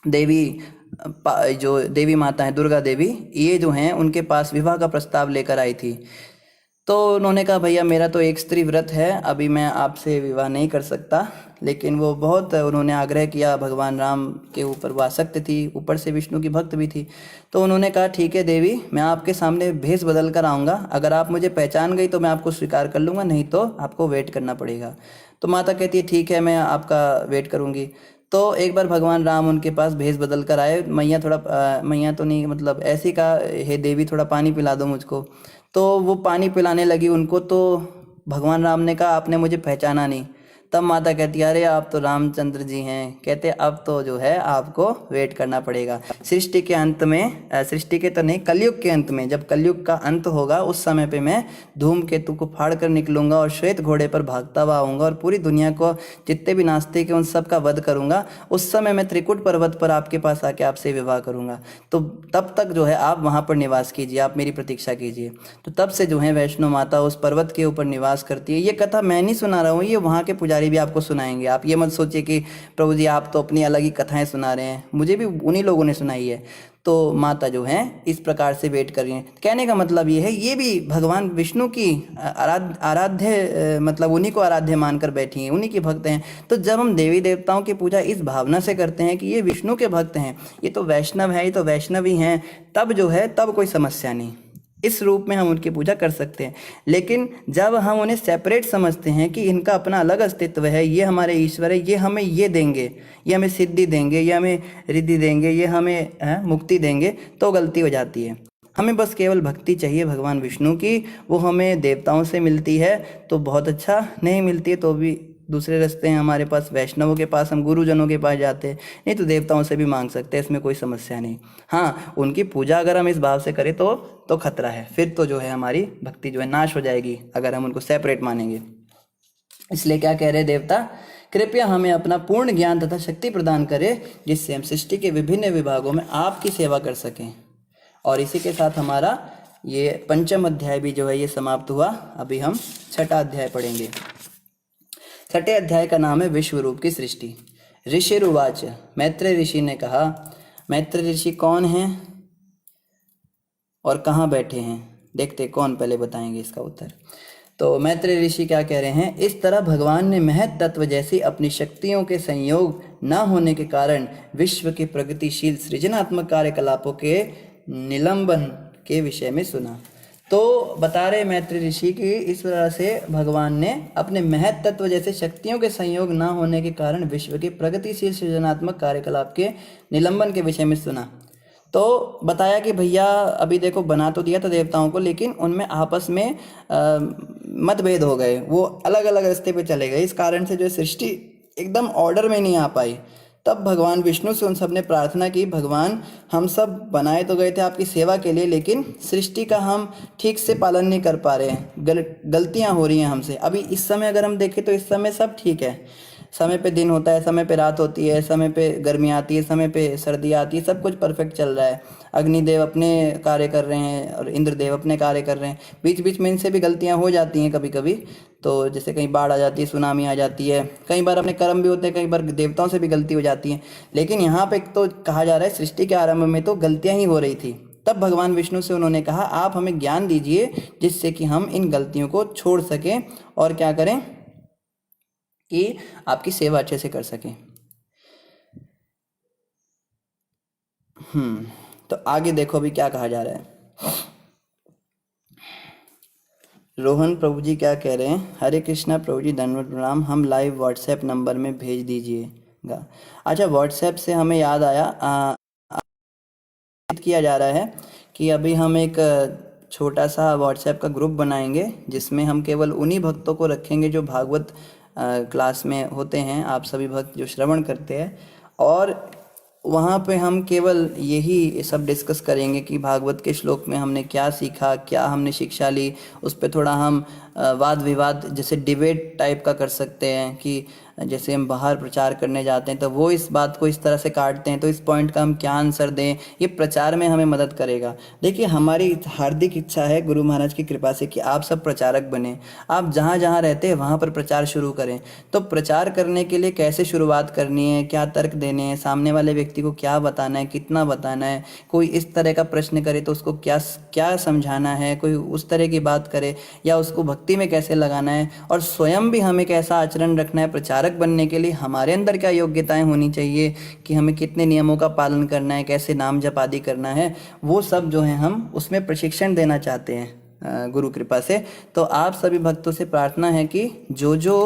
S1: देवी जो देवी माता हैं दुर्गा देवी, ये जो हैं उनके पास विवाह का प्रस्ताव लेकर आई थी। तो उन्होंने कहा भैया मेरा तो एक स्त्री व्रत है, अभी मैं आपसे विवाह नहीं कर सकता। लेकिन वो बहुत उन्होंने आग्रह किया, भगवान राम के ऊपर वो आसक्त थी, ऊपर से विष्णु की भक्त भी थी। तो उन्होंने कहा ठीक है देवी, मैं आपके सामने भेष बदल कर आऊँगा, अगर आप मुझे पहचान गई तो मैं आपको स्वीकार कर लूँगा, नहीं तो आपको वेट करना पड़ेगा। तो माता कहती है ठीक है, मैं आपका वेट करूँगी। तो एक बार भगवान राम उनके पास भेष बदल कर आए। मैया थोड़ा मैया तो नहीं, मतलब ऐसे ही कहा, हे देवी थोड़ा पानी पिला दो मुझको। तो वो पानी पिलाने लगी उनको, तो भगवान राम ने कहा आपने मुझे पहचाना नहीं। तब माता कहती है अरे आप तो रामचंद्र जी हैं। कहते अब तो जो है आपको वेट करना पड़ेगा। सृष्टि के अंत में, सृष्टि के तो नहीं, कलयुग के अंत में, जब कलयुग का अंत होगा उस समय पे मैं धूमकेतु को फाड़ कर निकलूंगा और श्वेत घोड़े पर भागता हुआ आऊँगा और पूरी दुनिया को, जितने भी नास्तिक हैं उन सब का वध करूँगा। उस समय मैं त्रिकुट पर्वत पर आपके पास आके आपसे विवाह करूँगा। तो तब तक जो है आप वहाँ पर निवास कीजिए, आप मेरी प्रतीक्षा कीजिए। तो तब से जो है वैष्णो माता उस पर्वत के ऊपर निवास करती है। ये कथा मैं नहीं सुना रहा हूँ, ये वहाँ के पुजारी भी आपको सुनाएंगे। आप ये मत सोचिए कि प्रभु जी आप तो अपनी अलग ही कथाएं सुना रहे हैं, मुझे भी उन्हीं लोगों ने सुनाई है। तो माता जो है इस प्रकार से वेट कर रही हैं। कहने का मतलब ये है, ये भी भगवान विष्णु की आराध्य मतलब उन्हीं को आराध्य मानकर बैठी हैं, उन्हीं की भक्त हैं। तो जब हम देवी देवताओं की पूजा इस भावना से करते हैं कि ये विष्णु के भक्त हैं, ये तो वैष्णव है, ये तो वैष्णवी हैं, तब जो है तब कोई समस्या नहीं, इस रूप में हम उनकी पूजा कर सकते हैं। लेकिन जब हम उन्हें सेपरेट समझते हैं कि इनका अपना अलग अस्तित्व है, ये हमारे ईश्वर है, ये हमें ये देंगे, ये हमें सिद्धि देंगे, ये हमें रिद्धि देंगे, ये हमें मुक्ति देंगे, तो गलती हो जाती है। हमें बस केवल भक्ति चाहिए भगवान विष्णु की, वो हमें देवताओं से मिलती है तो बहुत अच्छा, नहीं मिलती है तो भी दूसरे रास्ते हैं हमारे पास, वैष्णवों के पास, हम गुरुजनों के पास जाते हैं, नहीं तो देवताओं से भी मांग सकते हैं, इसमें कोई समस्या नहीं। हाँ, उनकी पूजा अगर हम इस भाव से करें तो खतरा है, फिर तो जो है हमारी भक्ति जो है नाश हो जाएगी अगर हम उनको सेपरेट मानेंगे। इसलिए क्या कह रहे देवता, कृपया हमें अपना पूर्ण ज्ञान तथा शक्ति प्रदान करें, जिससे हम सृष्टि के विभिन्न विभागों में आपकी सेवा कर सकें। और इसी के साथ हमारा ये पंचम अध्याय भी जो है ये समाप्त हुआ। अभी हम छठा अध्याय पढ़ेंगे। छठे अध्याय का नाम है विश्व रूप की सृष्टि। ऋषिरुवाच, मैत्रेय ऋषि ने कहा। मैत्रेय ऋषि कौन हैं और कहाँ बैठे हैं, देखते कौन पहले बताएंगे इसका उत्तर। तो मैत्रेय ऋषि क्या कह रहे हैं, इस तरह भगवान ने महत तत्व जैसी अपनी शक्तियों के संयोग न होने के कारण विश्व के प्रगतिशील सृजनात्मक कार्यकलापों के निलंबन के विषय में सुना। तो बता रहे मैत्रेय ऋषि की इस तरह से भगवान ने अपने महत तत्व जैसे शक्तियों के संयोग न होने के कारण विश्व के प्रगतिशील सृजनात्मक कार्यकलाप के निलंबन के विषय में सुना। तो बताया कि भैया अभी देखो बना तो दिया था देवताओं को, लेकिन उनमें आपस में मतभेद हो गए, वो अलग अलग रास्ते पे चले गए, इस कारण से जो सृष्टि एकदम ऑर्डर में नहीं आ पाई। तब भगवान विष्णु से उन सब ने प्रार्थना की, भगवान हम सब बनाए तो गए थे आपकी सेवा के लिए, लेकिन सृष्टि का हम ठीक से पालन नहीं कर पा रहे हैं, गलतियां हो रही हैं हमसे। अभी इस समय अगर हम देखें तो इस समय सब ठीक है, समय पे दिन होता है, समय पे रात होती है, समय पे गर्मी आती है, समय पे सर्दी आती है, सब कुछ परफेक्ट चल रहा है। अग्निदेव अपने कार्य कर रहे हैं और इंद्रदेव अपने कार्य कर रहे हैं। बीच बीच में इनसे भी गलतियां हो जाती हैं कभी कभी, तो जैसे कहीं बाढ़ आ जाती है, सुनामी आ जाती है, कई बार अपने कर्म भी होते हैं, कई बार देवताओं से भी गलती हो जाती है। लेकिन यहाँ पे तो कहा जा रहा है सृष्टि के आरंभ में तो गलतियाँ ही हो रही थी। तब भगवान विष्णु से उन्होंने कहा आप हमें ज्ञान दीजिए जिससे कि हम इन गलतियों को छोड़ सकें और क्या करें कि आपकी सेवा अच्छे से कर सकें। तो आगे देखो अभी क्या कहा जा रहा है। रोहन प्रभु जी क्या कह रहे हैं, हरे कृष्णा प्रभु जी धन्यवाद प्रणाम, हम लाइव व्हाट्सएप नंबर में भेज दीजिएगा। अच्छा, व्हाट्सएप से हमें याद आया किया जा रहा है कि अभी हम एक छोटा सा व्हाट्सएप का ग्रुप बनाएंगे जिसमें हम केवल उन्हीं भक्तों को रखेंगे जो भागवत क्लास में होते हैं, आप सभी भक्त जो श्रवण करते हैं, और वहाँ पे हम केवल यही सब डिस्कस करेंगे कि भागवत के श्लोक में हमने क्या सीखा, क्या हमने शिक्षा ली, उस पर थोड़ा हम वाद विवाद जैसे डिबेट टाइप का कर सकते हैं कि जैसे हम बाहर प्रचार करने जाते हैं तो वो इस बात को इस तरह से काटते हैं, तो इस पॉइंट का हम क्या आंसर दें, ये प्रचार में हमें मदद करेगा। देखिए हमारी हार्दिक इच्छा है गुरु महाराज की कृपा से कि आप सब प्रचारक बने, आप जहाँ जहाँ रहते हैं वहाँ पर प्रचार शुरू करें। तो प्रचार करने के लिए कैसे शुरुआत करनी है, क्या तर्क देने हैं, सामने वाले व्यक्ति को क्या बताना है, कितना बताना है, कोई इस तरह का प्रश्न करे तो उसको क्या क्या समझाना है, कोई उस तरह की बात करे या उसको भक्ति में कैसे लगाना है, और स्वयं भी हमें कैसा आचरण रखना है प्रचारक बनने के लिए, हमारे अंदर क्या योग्यताएं होनी चाहिए कि हमें कितने नियमों का पालन करना है, कैसे नाम जप आदि करना है, वो सब जो है हम उसमें प्रशिक्षण देना चाहते हैं गुरु कृपा से। तो आप सभी भक्तों से प्रार्थना है कि जो जो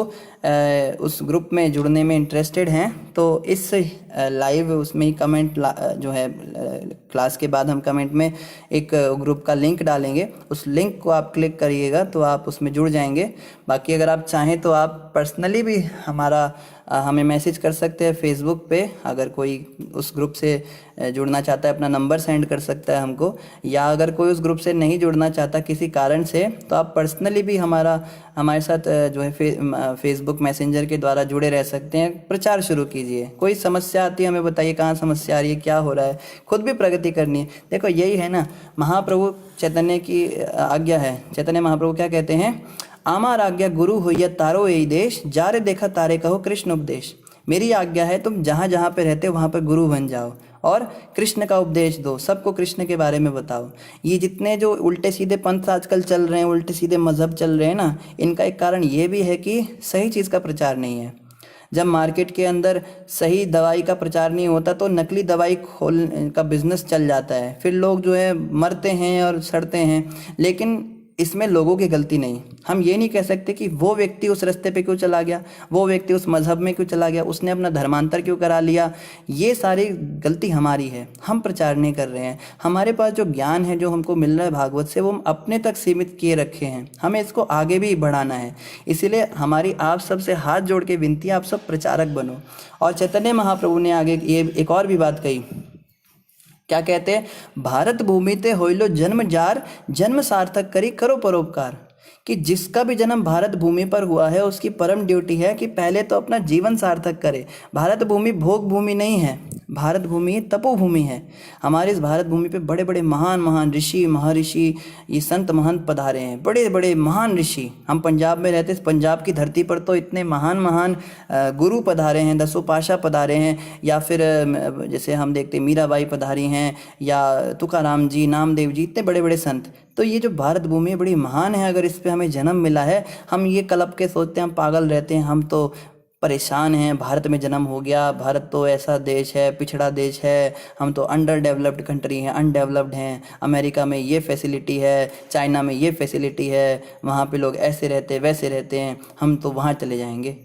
S1: उस ग्रुप में जुड़ने में इंटरेस्टेड हैं तो इस लाइव उसमें ही कमेंट जो है क्लास के बाद हम कमेंट में एक ग्रुप का लिंक डालेंगे, उस लिंक को आप क्लिक करिएगा तो आप उसमें जुड़ जाएंगे। बाकी अगर आप चाहें तो आप पर्सनली भी हमें मैसेज कर सकते हैं फेसबुक पे, अगर कोई उस ग्रुप से जुड़ना चाहता है अपना नंबर सेंड कर सकता है हमको, या अगर कोई उस ग्रुप से नहीं जुड़ना चाहता किसी कारण से तो आप पर्सनली भी हमारे साथ जो है फेसबुक मैसेंजर के द्वारा जुड़े रह सकते हैं। प्रचार शुरू कीजिए, कोई समस्या आती है हमें बताइए कहाँ समस्या आ रही है, क्या हो रहा है, खुद भी प्रगति करनी है। देखो यही है ना, महाप्रभु चैतन्य की आज्ञा है। चैतन्य महाप्रभु क्या कहते हैं, आमार आज्ञा गुरु होइया तारो यही देश, जारे देखा तारे कहो कृष्ण उपदेश। मेरी आज्ञा है तुम जहाँ जहाँ पे रहते हो वहाँ पर गुरु बन जाओ और कृष्ण का उपदेश दो, सबको कृष्ण के बारे में बताओ। ये जितने जो उल्टे सीधे पंथ आजकल चल रहे हैं, उल्टे सीधे मजहब चल रहे हैं ना, इनका एक कारण ये भी है कि सही चीज़ का प्रचार नहीं है। जब मार्केट के अंदर सही दवाई का प्रचार नहीं होता तो नकली दवाई खोल का बिजनेस चल जाता है, फिर लोग जो है मरते हैं और सड़ते हैं। लेकिन इसमें लोगों की गलती नहीं, हम ये नहीं कह सकते कि वो व्यक्ति उस रास्ते पे क्यों चला गया, वो व्यक्ति उस मजहब में क्यों चला गया, उसने अपना धर्मांतर क्यों करा लिया। ये सारी गलती हमारी है, हम प्रचार नहीं कर रहे हैं। हमारे पास जो ज्ञान है जो हमको मिल रहा है भागवत से, वो हम अपने तक सीमित किए रखे हैं, हमें इसको आगे भी बढ़ाना है। इसीलिए हमारी आप सब से हाथ जोड़ के विनती है, आप सब प्रचारक बनो। और चैतन्य महाप्रभु ने आगे ये एक और भी बात कही, क्या कहते हैं, भारत भूमि ते होइलो जन्म जार, जन्म सार्थक करी करो परोपकार। कि जिसका भी जन्म भारत भूमि पर हुआ है उसकी परम ड्यूटी है कि पहले तो अपना जीवन सार्थक करे। भारत भूमि भोग भूमि नहीं है, भारत भूमि तपोभूमि है। हमारे इस भारत भूमि पे बड़े बड़े महान महान ऋषि महर्षि, ये संत महंत पधारे हैं, बड़े बड़े महान ऋषि। हम पंजाब में रहते, पंजाब की धरती पर तो इतने महान महान गुरु पधारे हैं, दसों पाशाह पधारे हैं, या फिर जैसे हम देखते मीराबाई पधारी हैं, या तुकाराम जी, नामदेव जी, इतने बड़े बड़े संत। तो ये जो भारत भूमि बड़ी महान है, अगर इस पे हमें जन्म मिला है, हम ये कल्प के सोचते हैं, हम पागल रहते हैं, हम तो परेशान हैं, भारत में जन्म हो गया, भारत तो ऐसा देश है, पिछड़ा देश है, हम तो अंडर डेवलप्ड कंट्री हैं, अनडेवलप्ड हैं, अमेरिका में ये फैसिलिटी है, चाइना में ये फैसिलिटी है, वहाँ पे लोग ऐसे रहते हैं वैसे रहते हैं, हम तो वहाँ चले जाएंगे,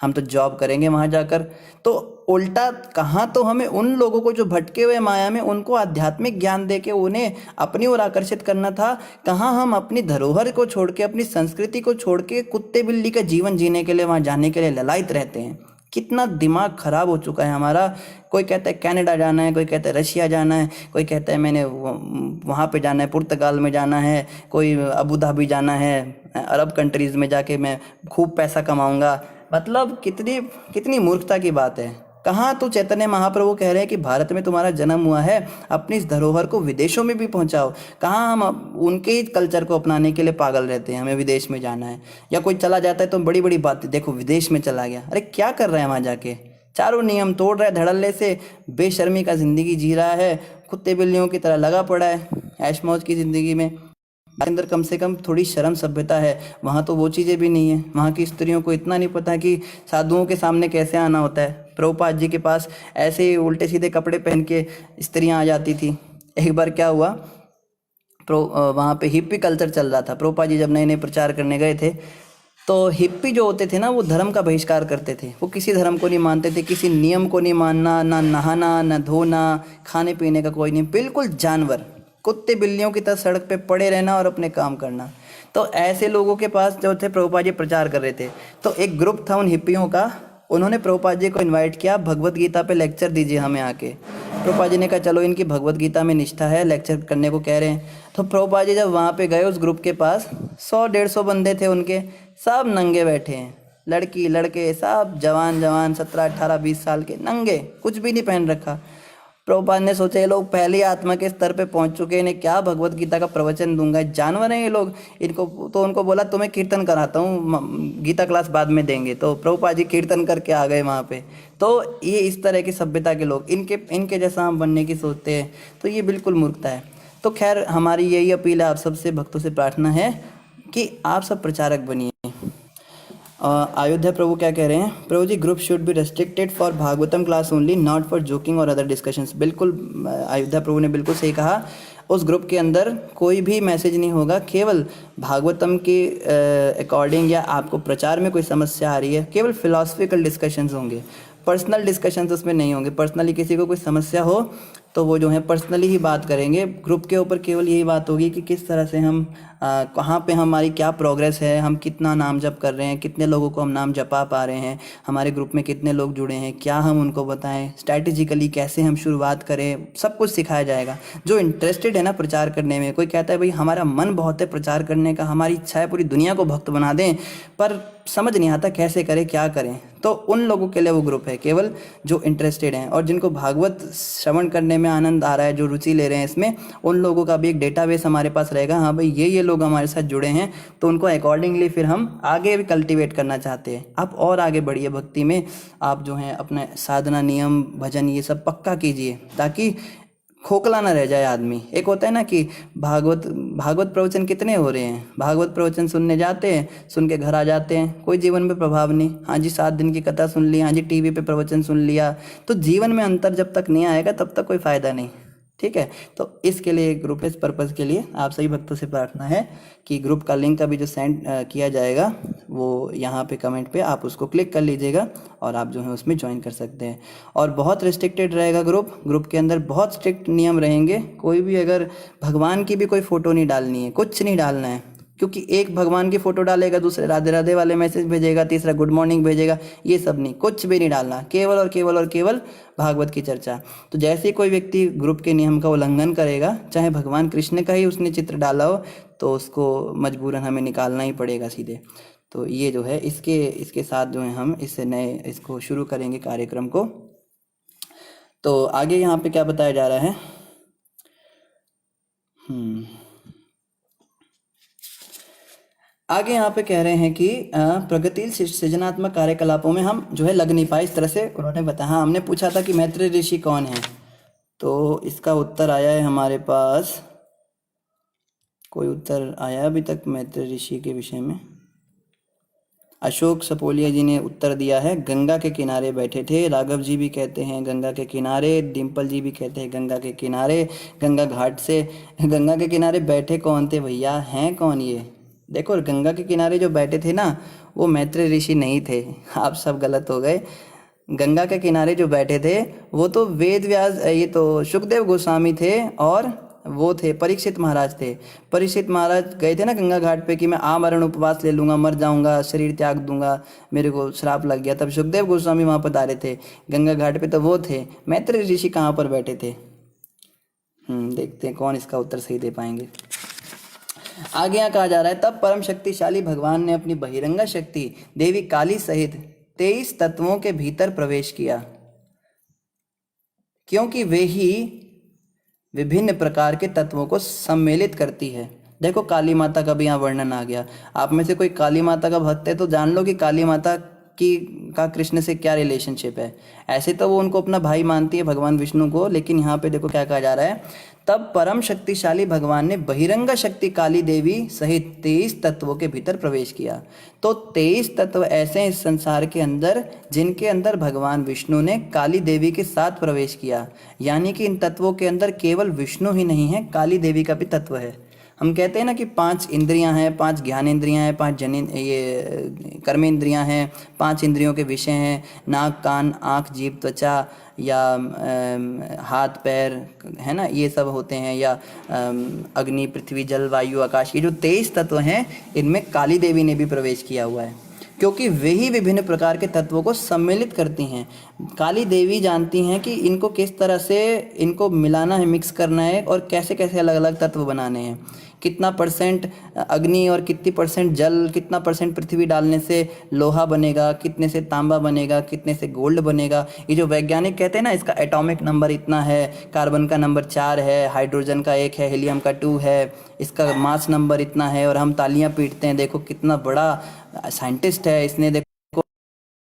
S1: हम तो जॉब करेंगे वहाँ जाकर। तो उल्टा कहाँ तो हमें उन लोगों को जो भटके हुए माया में, उनको आध्यात्मिक ज्ञान दे के उन्हें अपनी ओर आकर्षित करना था, कहाँ हम अपनी धरोहर को छोड़ के, अपनी संस्कृति को छोड़ के कुत्ते बिल्ली का जीवन जीने के लिए वहाँ जाने के लिए ललायत रहते हैं। कितना दिमाग खराब हो चुका है हमारा। कोई कहता है कनाडा जाना है, कोई कहता है रशिया जाना है, कोई कहता है मैंने वहाँ पे जाना है, पुर्तगाल में जाना है, कोई अबू धाबी जाना है, अरब कंट्रीज़ में जाके मैं खूब पैसा कमाऊँगा। मतलब कितनी मूर्खता की बात है। कहाँ तो चैतन्य महाप्रभु कह रहे हैं कि भारत में तुम्हारा जन्म हुआ है, अपनी इस धरोहर को विदेशों में भी पहुँचाओ। कहाँ हम उनके ही कल्चर को अपनाने के लिए पागल रहते हैं, हमें विदेश में जाना है। या कोई चला जाता है तो बड़ी बड़ी बातें, देखो विदेश में चला गया, अरे क्या कर रहा है वहाँ जाके, चारों नियम तोड़ रहा है, धड़ल्ले से बेशर्मी का ज़िंदगी जी रहा है, कुत्ते बिल्लियों की तरह लगा पड़ा है ऐश मौज की ज़िंदगी में। अंदर कम से कम थोड़ी शर्म सभ्यता है, वहाँ तो वो चीज़ें भी नहीं है। वहाँ की स्त्रियों को इतना नहीं पता कि साधुओं के सामने कैसे आना होता है। प्रभुपाद जी के पास ऐसे ही उल्टे सीधे कपड़े पहन के स्त्रियाँ आ जाती थी। एक बार क्या हुआ, वहाँ पे हिप्पी कल्चर चल रहा था। प्रभुपाद जी जब नए नए प्रचार करने गए थे तो हिप्पी जो होते थे ना, वो धर्म का बहिष्कार करते थे। वो किसी धर्म को नहीं मानते थे, किसी नियम को नहीं मानना, ना नहाना ना धोना, खाने पीने का कोई नहीं, बिल्कुल जानवर, कुत्ते बिल्लियों की तरह सड़क पे पड़े रहना और अपने काम करना। तो ऐसे लोगों के पास जो थे प्रभुपाद जी प्रचार कर रहे थे, तो एक ग्रुप था उन हिप्पियों का, उन्होंने प्रभुपाद जी को इनवाइट किया, भगवत गीता पे लेक्चर दीजिए हमें आके। प्रभुपाद जी ने कहा चलो, इनकी भगवत गीता में निष्ठा है, लेक्चर करने को कह रहे हैं। तो प्रभुपाद जी जब वहाँ पे गए उस ग्रुप के पास, 100-150 बंदे थे उनके, सब नंगे बैठे हैं, लड़की लड़के सब जवान जवान 17 18 20 साल के नंगे, कुछ भी नहीं पहन रखा। प्रभुपाद ने सोचा ये लोग पहली आत्मा के स्तर पे पहुंच चुके हैं, इन्हें क्या भगवत गीता का प्रवचन दूंगा, जानवर हैं ये लोग, इनको तो उनको बोला तुम्हें कीर्तन कराता हूँ, गीता क्लास बाद में देंगे। तो प्रभुपाद जी कीर्तन करके आ गए वहाँ पे। तो ये इस तरह की सभ्यता के लोग, इनके जैसा हम बनने की सोचते हैं, तो ये बिल्कुल मूर्खता है। तो खैर हमारी यही अपील है, आप सबसे भक्तों से प्रार्थना है कि आप सब प्रचारक बनिए। अयोध्या प्रभु क्या कह रहे हैं, Prabhu ji group should be restricted for Bhagavatam class only, not for joking और अदर डिस्कशंस। बिल्कुल अयोध्या प्रभु ने बिल्कुल सही कहा, उस ग्रुप के अंदर कोई भी मैसेज नहीं होगा, केवल भागवतम के अकॉर्डिंग, या आपको प्रचार में कोई समस्या आ रही है, केवल फिलॉसफिकल डिस्कशंस होंगे, पर्सनल डिस्कशंस उसमें नहीं होंगे। पर्सनली किसी को कोई समस्या हो तो वो जो है पर्सनली ही बात करेंगे। ग्रुप के ऊपर केवल यही बात होगी कि किस तरह से हम कहाँ पे हमारी क्या प्रोग्रेस है, हम कितना नाम जप कर रहे हैं, कितने लोगों को हम नाम जपा पा रहे हैं, हमारे ग्रुप में कितने लोग जुड़े हैं, क्या हम उनको बताएं, स्ट्रैटेजिकली कैसे हम शुरुआत करें, सब कुछ सिखाया जाएगा। जो इंटरेस्टेड है ना प्रचार करने में, कोई कहता है भाई हमारा मन बहुत है प्रचार करने का, हमारी इच्छा है पूरी दुनिया को भक्त बना दें, पर समझ नहीं आता कैसे करें क्या करें, तो उन लोगों के लिए वो ग्रुप है, केवल जो इंटरेस्टेड हैं और जिनको भागवत श्रवण करने में आनंद आ रहा है, जो रुचि ले रहे हैं इसमें, उन लोगों का भी एक डेटाबेस हमारे पास रहेगा। हाँ भाई ये लोग हमारे साथ जुड़े हैं, तो उनको अकॉर्डिंगली फिर हम आगे भी कल्टीवेट करना चाहते हैं। आप और आगे बढ़िए भक्ति में, आप जो हैं अपने साधना, नियम, भजन ये सब पक्का कीजिए, ताकि खोखला ना रह जाए आदमी। एक होता है ना कि भागवत प्रवचन कितने हो रहे हैं, भागवत प्रवचन सुनने जाते हैं, सुन के घर आ जाते हैं, कोई जीवन में प्रभाव नहीं। हाँ जी 7 दिन की कथा सुन ली, हाँ जी टीवी पे प्रवचन सुन लिया, तो जीवन में अंतर जब तक नहीं आएगा तब तक कोई फ़ायदा नहीं। ठीक है, तो इसके लिए ग्रुप, इस पर्पज़ के लिए आप सभी भक्तों से प्रार्थना है कि ग्रुप का लिंक अभी जो सेंड किया जाएगा वो यहाँ पे कमेंट पे आप उसको क्लिक कर लीजिएगा और आप जो है उसमें ज्वाइन कर सकते हैं। और बहुत रिस्ट्रिक्टेड रहेगा ग्रुप के अंदर बहुत स्ट्रिक्ट नियम रहेंगे। कोई भी अगर भगवान की भी कोई फ़ोटो नहीं डालनी है, कुछ नहीं डालना है, क्योंकि एक भगवान की फ़ोटो डालेगा, दूसरे राधे राधे वाले मैसेज भेजेगा, तीसरा गुड मॉर्निंग भेजेगा, ये सब नहीं, कुछ भी नहीं डालना, केवल और केवल भागवत की चर्चा। तो जैसे ही कोई व्यक्ति ग्रुप के नियम का उल्लंघन करेगा, चाहे भगवान कृष्ण का ही उसने चित्र डाला हो, तो उसको मजबूरन हमें निकालना ही पड़ेगा सीधे। तो ये जो है इसके साथ जो है हम इसको शुरू करेंगे कार्यक्रम को। तो आगे यहाँ पे क्या बताया जा रहा है, आगे यहाँ पे कह रहे हैं कि प्रगतिशील सृजनात्मक कार्यकलापों में हम जो है लग नहीं पाए, इस तरह से उन्होंने बताया। हाँ, हमने पूछा था कि मैत्रेय ऋषि कौन है, तो इसका उत्तर आया है हमारे पास, कोई उत्तर आया अभी तक मैत्रेय ऋषि के विषय में। अशोक सपोलिया जी ने उत्तर दिया है, गंगा के किनारे बैठे थे। राघव जी भी कहते हैं गंगा के किनारे, डिम्पल जी भी कहते हैं गंगा के किनारे, गंगा घाट से। गंगा के किनारे बैठे कौन थे भैया, हैं कौन ये? देखो गंगा के किनारे जो बैठे थे ना, वो मैत्रेय ऋषि नहीं थे, आप सब गलत हो गए। गंगा के किनारे जो बैठे थे वो तो वेद व्यास, ये तो सुखदेव गोस्वामी थे, और वो थे परीक्षित महाराज थे। परीक्षित महाराज गए थे ना गंगा घाट पे कि मैं आमरण उपवास ले लूँगा, मर जाऊँगा, शरीर त्याग दूंगा, मेरे को श्राप लग गया, तब सुखदेव गोस्वामी वहाँ पधारे थे गंगा घाट पे, तो वो थे। मैत्रेय ऋषि कहाँ पर बैठे थे? देखते हैं कौन इसका उत्तर सही दे पाएंगे। आगे यहाँ कहा जा रहा है, तब परम शक्तिशाली भगवान ने अपनी बहिरंगा शक्ति देवी काली सहित 23 तत्वों के भीतर प्रवेश किया, क्योंकि वे ही विभिन्न प्रकार के तत्वों को सम्मिलित करती है। देखो काली माता का भी यहाँ वर्णन आ गया। आप में से कोई काली माता का भक्त है तो जान लो कि काली माता का कृष्ण से क्या रिलेशनशिप है। ऐसे तो वो उनको अपना भाई मानती है भगवान विष्णु को, लेकिन यहाँ पे देखो क्या कहा जा रहा है, तब परम शक्तिशाली भगवान ने बहिरंगा शक्ति काली देवी सहित 23 तत्वों के भीतर प्रवेश किया। तो 23 तत्व ऐसे हैं इस संसार के अंदर जिनके अंदर भगवान विष्णु ने काली देवी के साथ प्रवेश किया। यानी कि इन तत्वों के अंदर केवल विष्णु ही नहीं है, काली देवी का भी तत्व है। हम कहते हैं ना कि 5 इंद्रियां हैं, 5 ज्ञान इंद्रियां हैं, 5 ये कर्म इंद्रियां हैं, 5 इंद्रियों के विषय हैं, नाक कान आँख जीभ त्वचा या हाथ पैर, है ना, ये सब होते हैं, या अग्नि पृथ्वी जल वायु आकाश, ये जो 23 तत्व हैं इनमें काली देवी ने भी प्रवेश किया हुआ है, क्योंकि वे ही विभिन्न प्रकार के तत्वों को सम्मिलित करती हैं। काली देवी जानती हैं कि इनको किस तरह से इनको मिलाना है, मिक्स करना है, और कैसे कैसे अलग अलग तत्व बनाने हैं। कितना परसेंट अग्नि और कितनी परसेंट जल, कितना परसेंट पृथ्वी डालने से लोहा बनेगा, कितने से तांबा बनेगा, कितने से गोल्ड बनेगा। ये जो वैज्ञानिक कहते हैं ना, इसका एटॉमिक नंबर इतना है, कार्बन का नंबर 4 है, हाइड्रोजन का 1 है, हीलियम का 2 है, इसका मास नंबर इतना है, और हम तालियां पीटते हैं, देखो कितना बड़ा साइंटिस्ट है इसने, देखो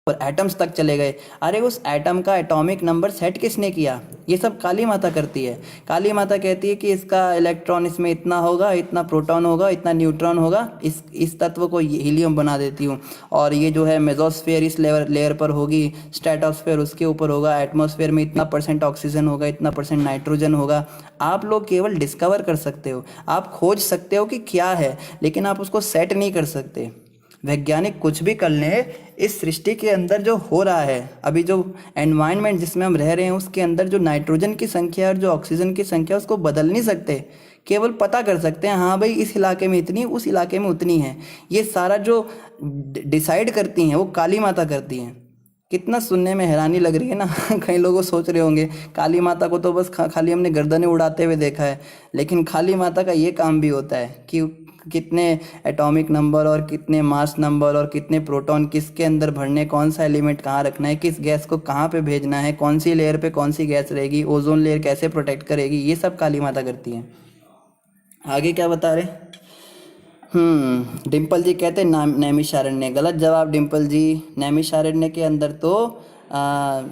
S1: और एटम्स तक चले गए। अरे उस एटम का एटॉमिक नंबर सेट किसने किया? ये सब काली माता करती है। काली माता कहती है कि इसका इलेक्ट्रॉन इसमें इतना होगा, इतना प्रोटॉन होगा, इतना न्यूट्रॉन होगा, इस तत्व को हीलियम बना देती हूँ। और ये जो है मेसोस्फीयर इस लेयर पर होगी, स्ट्रेटोस्फीयर उसके ऊपर होगा, एटमॉस्फेयर में इतना परसेंट ऑक्सीजन होगा, इतना परसेंट नाइट्रोजन होगा। आप लोग केवल डिस्कवर कर सकते हो, आप खोज सकते हो कि क्या है, लेकिन आप उसको सेट नहीं कर सकते। वैज्ञानिक कुछ भी कर लें, इस सृष्टि के अंदर जो हो रहा है, अभी जो एनवायरनमेंट जिसमें हम रह रहे हैं, उसके अंदर जो नाइट्रोजन की संख्या और जो ऑक्सीजन की संख्या, उसको बदल नहीं सकते। केवल पता कर सकते हैं, हाँ भाई इस इलाके में इतनी, उस इलाके में उतनी है। ये सारा जो डिसाइड करती हैं वो काली माता करती हैं। कितना सुनने में हैरानी लग रही है ना। कई लोग सोच रहे होंगे काली माता को तो बस खाली हमने गर्दनें उड़ाते हुए देखा है, लेकिन काली माता का ये काम भी होता है कि कितने एटॉमिक नंबर और कितने मास नंबर और कितने प्रोटॉन किसके अंदर भरने, कौन सा एलिमेंट कहाँ रखना है, किस गैस को कहाँ पे भेजना है, कौन सी लेयर पे कौन सी गैस रहेगी, ओजोन लेयर कैसे प्रोटेक्ट करेगी, ये सब काली माता करती है। आगे क्या बता रहे? डिम्पल जी कहते हैं नैमिषारण्य। गलत जवाब डिम्पल जी। नैमिषारण्य के अंदर तो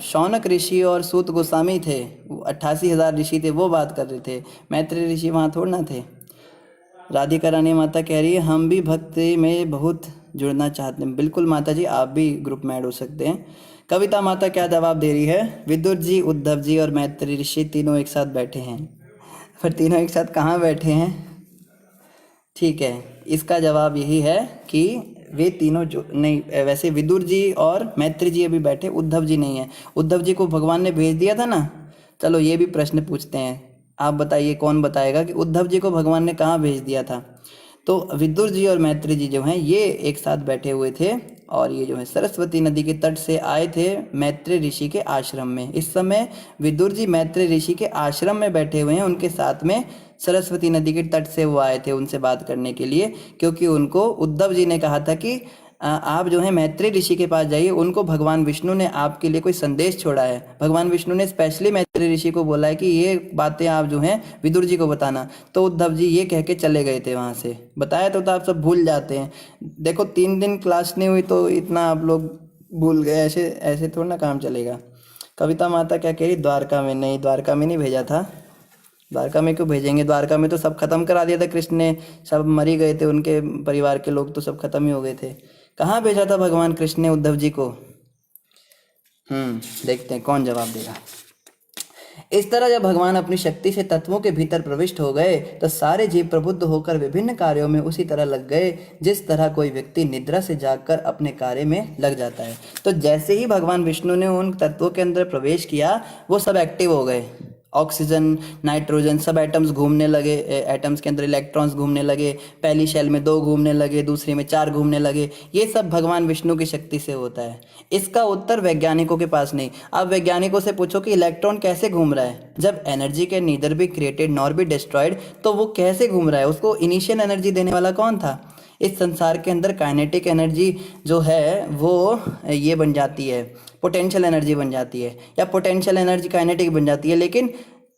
S1: शौनक ऋषि और सूत गोस्वामी थे, 88,000 ऋषि थे, वो बात कर रहे थे। मैत्री ऋषि वहाँ थोड़ा ना थे। राधिका रानी माता कह रही है हम भी भक्ति में बहुत जुड़ना चाहते हैं। बिल्कुल माता जी, आप भी ग्रुप में ऐड हो सकते हैं। कविता माता क्या जवाब दे रही है? विदुर जी, उद्धव जी और मैत्री ऋषि तीनों एक साथ बैठे हैं। पर तीनों एक साथ कहाँ बैठे हैं? ठीक है, इसका जवाब यही है कि वे तीनों जो नहीं, वैसे विदुर जी और मैत्री जी अभी बैठे, उद्धव जी नहीं है। उद्धव जी को भगवान ने भेज दिया था ना। चलो ये भी प्रश्न पूछते हैं, आप बताइए, कौन बताएगा कि उद्धव जी को भगवान ने कहाँ भेज दिया था? तो विदुर जी और मैत्री जी जो हैं ये एक साथ बैठे हुए थे, और ये जो है सरस्वती नदी के तट से आए थे मैत्री ऋषि के आश्रम में। इस समय विदुर जी मैत्री ऋषि के आश्रम में बैठे हुए हैं, उनके साथ में सरस्वती नदी के तट से वो आए थे उनसे बात करने के लिए, क्योंकि उनको उद्धव जी ने कहा था कि आप जो है मैत्री ऋषि के पास जाइए, उनको भगवान विष्णु ने आपके लिए कोई संदेश छोड़ा है। भगवान विष्णु ने स्पेशली मैत्री ऋषि को बोला है कि ये बातें आप जो हैं विदुर जी को बताना। तो उद्धव जी ये कह के चले गए थे वहाँ से। बताया तो आप सब भूल जाते हैं। देखो 3 दिन क्लास नहीं हुई तो इतना आप लोग भूल गए, ऐसे ऐसे थोड़ा ना काम चलेगा। कविता माता क्या कह रही? द्वारका में नहीं, द्वारका में नहीं भेजा था। द्वारका में क्यों भेजेंगे? द्वारका में तो सब खत्म करा दिया था कृष्ण ने, सब मरी गए थे, उनके परिवार के लोग तो सब खत्म ही हो गए थे। कहाँ भेजा था भगवान कृष्ण ने उद्धव जी को? देखते हैं कौन जवाब देगा। इस तरह जब भगवान अपनी शक्ति से तत्वों के भीतर प्रविष्ट हो गए तो सारे जीव प्रबुद्ध होकर विभिन्न कार्यों में उसी तरह लग गए जिस तरह कोई व्यक्ति निद्रा से जागकर अपने कार्य में लग जाता है। तो जैसे ही भगवान विष्णु ने उन तत्वों के अंदर प्रवेश किया, वो सब एक्टिव हो गए। ऑक्सीजन, नाइट्रोजन, सब एटम्स घूमने लगे, एटम्स के अंदर इलेक्ट्रॉन्स घूमने लगे। पहली शेल में 2 घूमने लगे, दूसरी में 4 घूमने लगे। ये सब भगवान विष्णु की शक्ति से होता है। इसका उत्तर वैज्ञानिकों के पास नहीं। आप वैज्ञानिकों से पूछो कि इलेक्ट्रॉन कैसे घूम रहा है, जब एनर्जी के neither be created nor be destroyed, तो वो कैसे घूम रहा है? उसको इनिशियल एनर्जी देने वाला कौन था? इस संसार के अंदर काइनेटिक एनर्जी जो है वो ये बन जाती है, पोटेंशियल एनर्जी बन जाती है, या पोटेंशियल एनर्जी काइनेटिक बन जाती है, लेकिन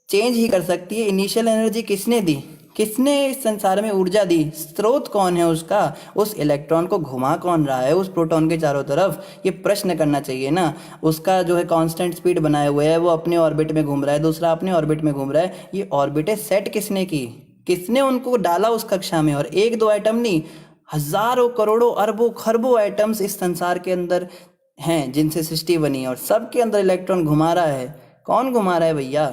S1: चेंज ही कर सकती है। इनिशियल एनर्जी किसने दी? किसने इस संसार में ऊर्जा दी? स्रोत कौन है उसका? उस इलेक्ट्रॉन को घुमा कौन रहा है उस प्रोटॉन के चारों तरफ? ये प्रश्न करना चाहिए ना। उसका जो है कांस्टेंट स्पीड बनाए हुए है, वो अपने ऑर्बिट में घूम रहा है, दूसरा अपने ऑर्बिट में घूम रहा है। ये ऑर्बिटें सेट किसने की? किसने उनको डाला उस कक्षा में? और 1-2 एटम नहीं, हजारों करोड़ों अरबों खरबों एटम्स इस संसार के अंदर हैं जिनसे सृष्टि बनी है, और सबके अंदर इलेक्ट्रॉन घुमा रहा है। कौन घुमा रहा है भैया?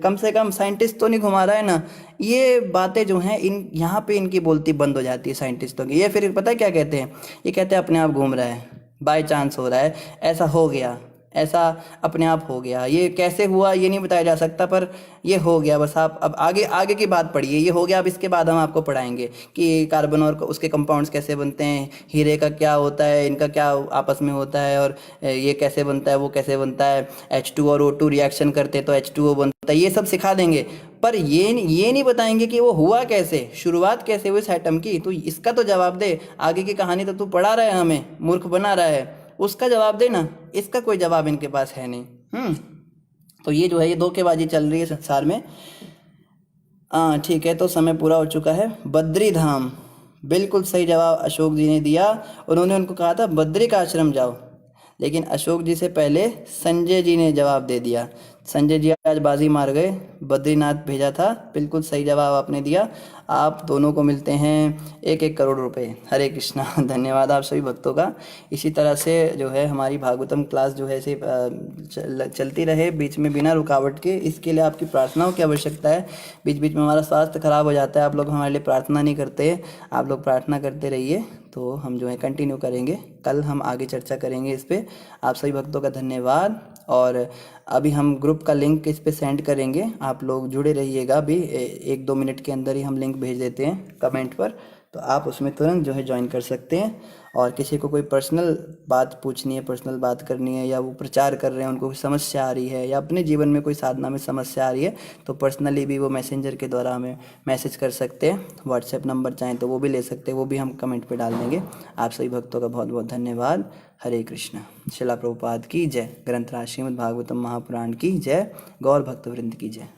S1: कम से कम साइंटिस्ट तो नहीं घुमा रहा है ना। ये बातें जो हैं इन यहाँ पे इनकी बोलती बंद हो जाती है साइंटिस्टों की। ये फिर पता है क्या कहते हैं? ये कहते हैं अपने आप घूम रहा है, बाय चांस हो रहा है, ऐसा हो गया, ऐसा अपने आप हो गया। ये कैसे हुआ ये नहीं बताया जा सकता, पर ये हो गया बस। आप अब आगे आगे की बात पढ़िए, ये हो गया। अब इसके बाद हम आपको पढ़ाएंगे कि कार्बन और उसके कंपाउंड्स कैसे बनते हैं, हीरे का क्या होता है, इनका क्या आपस में होता है, और ये कैसे बनता है, वो कैसे बनता है, H2 और O2 रिएक्शन करते तो H2O बनता है, ये सब सिखा देंगे। पर ये नहीं बताएंगे कि वो हुआ कैसे, शुरुआत कैसे हुई इस एटम की। तो इसका तो जवाब दे, आगे की कहानी तो तू पढ़ा रहा है, हमें मूर्ख बना रहा है, उसका जवाब दे ना। इसका कोई जवाब इनके पास है नहीं। तो ये जो है ये धोखेबाजी चल रही है संसार में। हाँ ठीक है, तो समय पूरा हो चुका है। बद्री धाम, बिल्कुल सही जवाब अशोक जी ने दिया। उन्होंने उनको कहा था बद्रिक आश्रम जाओ, लेकिन अशोक जी से पहले संजय जी ने जवाब दे दिया। संजय जी आज बाजी मार गए, बद्रीनाथ भेजा था। बिल्कुल सही जवाब आपने दिया। आप दोनों को मिलते हैं 1-1 करोड़ रुपए। हरे कृष्णा। धन्यवाद आप सभी भक्तों का। इसी तरह से जो है हमारी भागवतम क्लास जो है ऐसे चलती रहे बीच में बिना रुकावट के, इसके लिए आपकी प्रार्थनाओं की आवश्यकता है। बीच बीच में हमारा स्वास्थ्य खराब हो जाता है, आप लोग हमारे लिए प्रार्थना नहीं करते। आप लोग प्रार्थना करते रहिए, तो हम जो है कंटिन्यू करेंगे। कल हम आगे चर्चा करेंगे इस पे। आप सभी भक्तों का धन्यवाद। और अभी हम ग्रुप का लिंक इस पे सेंड करेंगे, आप लोग जुड़े रहिएगा। अभी 1-2 मिनट के अंदर ही हम लिंक भेज देते हैं कमेंट पर, तो आप उसमें तुरंत जो है ज्वाइन कर सकते हैं। और किसी को कोई पर्सनल बात पूछनी है, पर्सनल बात करनी है, या वो प्रचार कर रहे हैं, उनको कोई समस्या आ रही है, या अपने जीवन में कोई साधना में समस्या आ रही है, तो पर्सनली भी वो मैसेंजर के द्वारा हमें मैसेज कर सकते हैं। व्हाट्सएप नंबर चाहें तो वो भी ले सकते हैं, वो भी हम कमेंट पे डाल देंगे। आप सभी भक्तों का बहुत बहुत धन्यवाद। हरे कृष्ण। शिला प्रभुपाद की जय। ग्रंथराज श्रीमद् भागवतम महापुराण की जय। गौर भक्तवृंद की जय।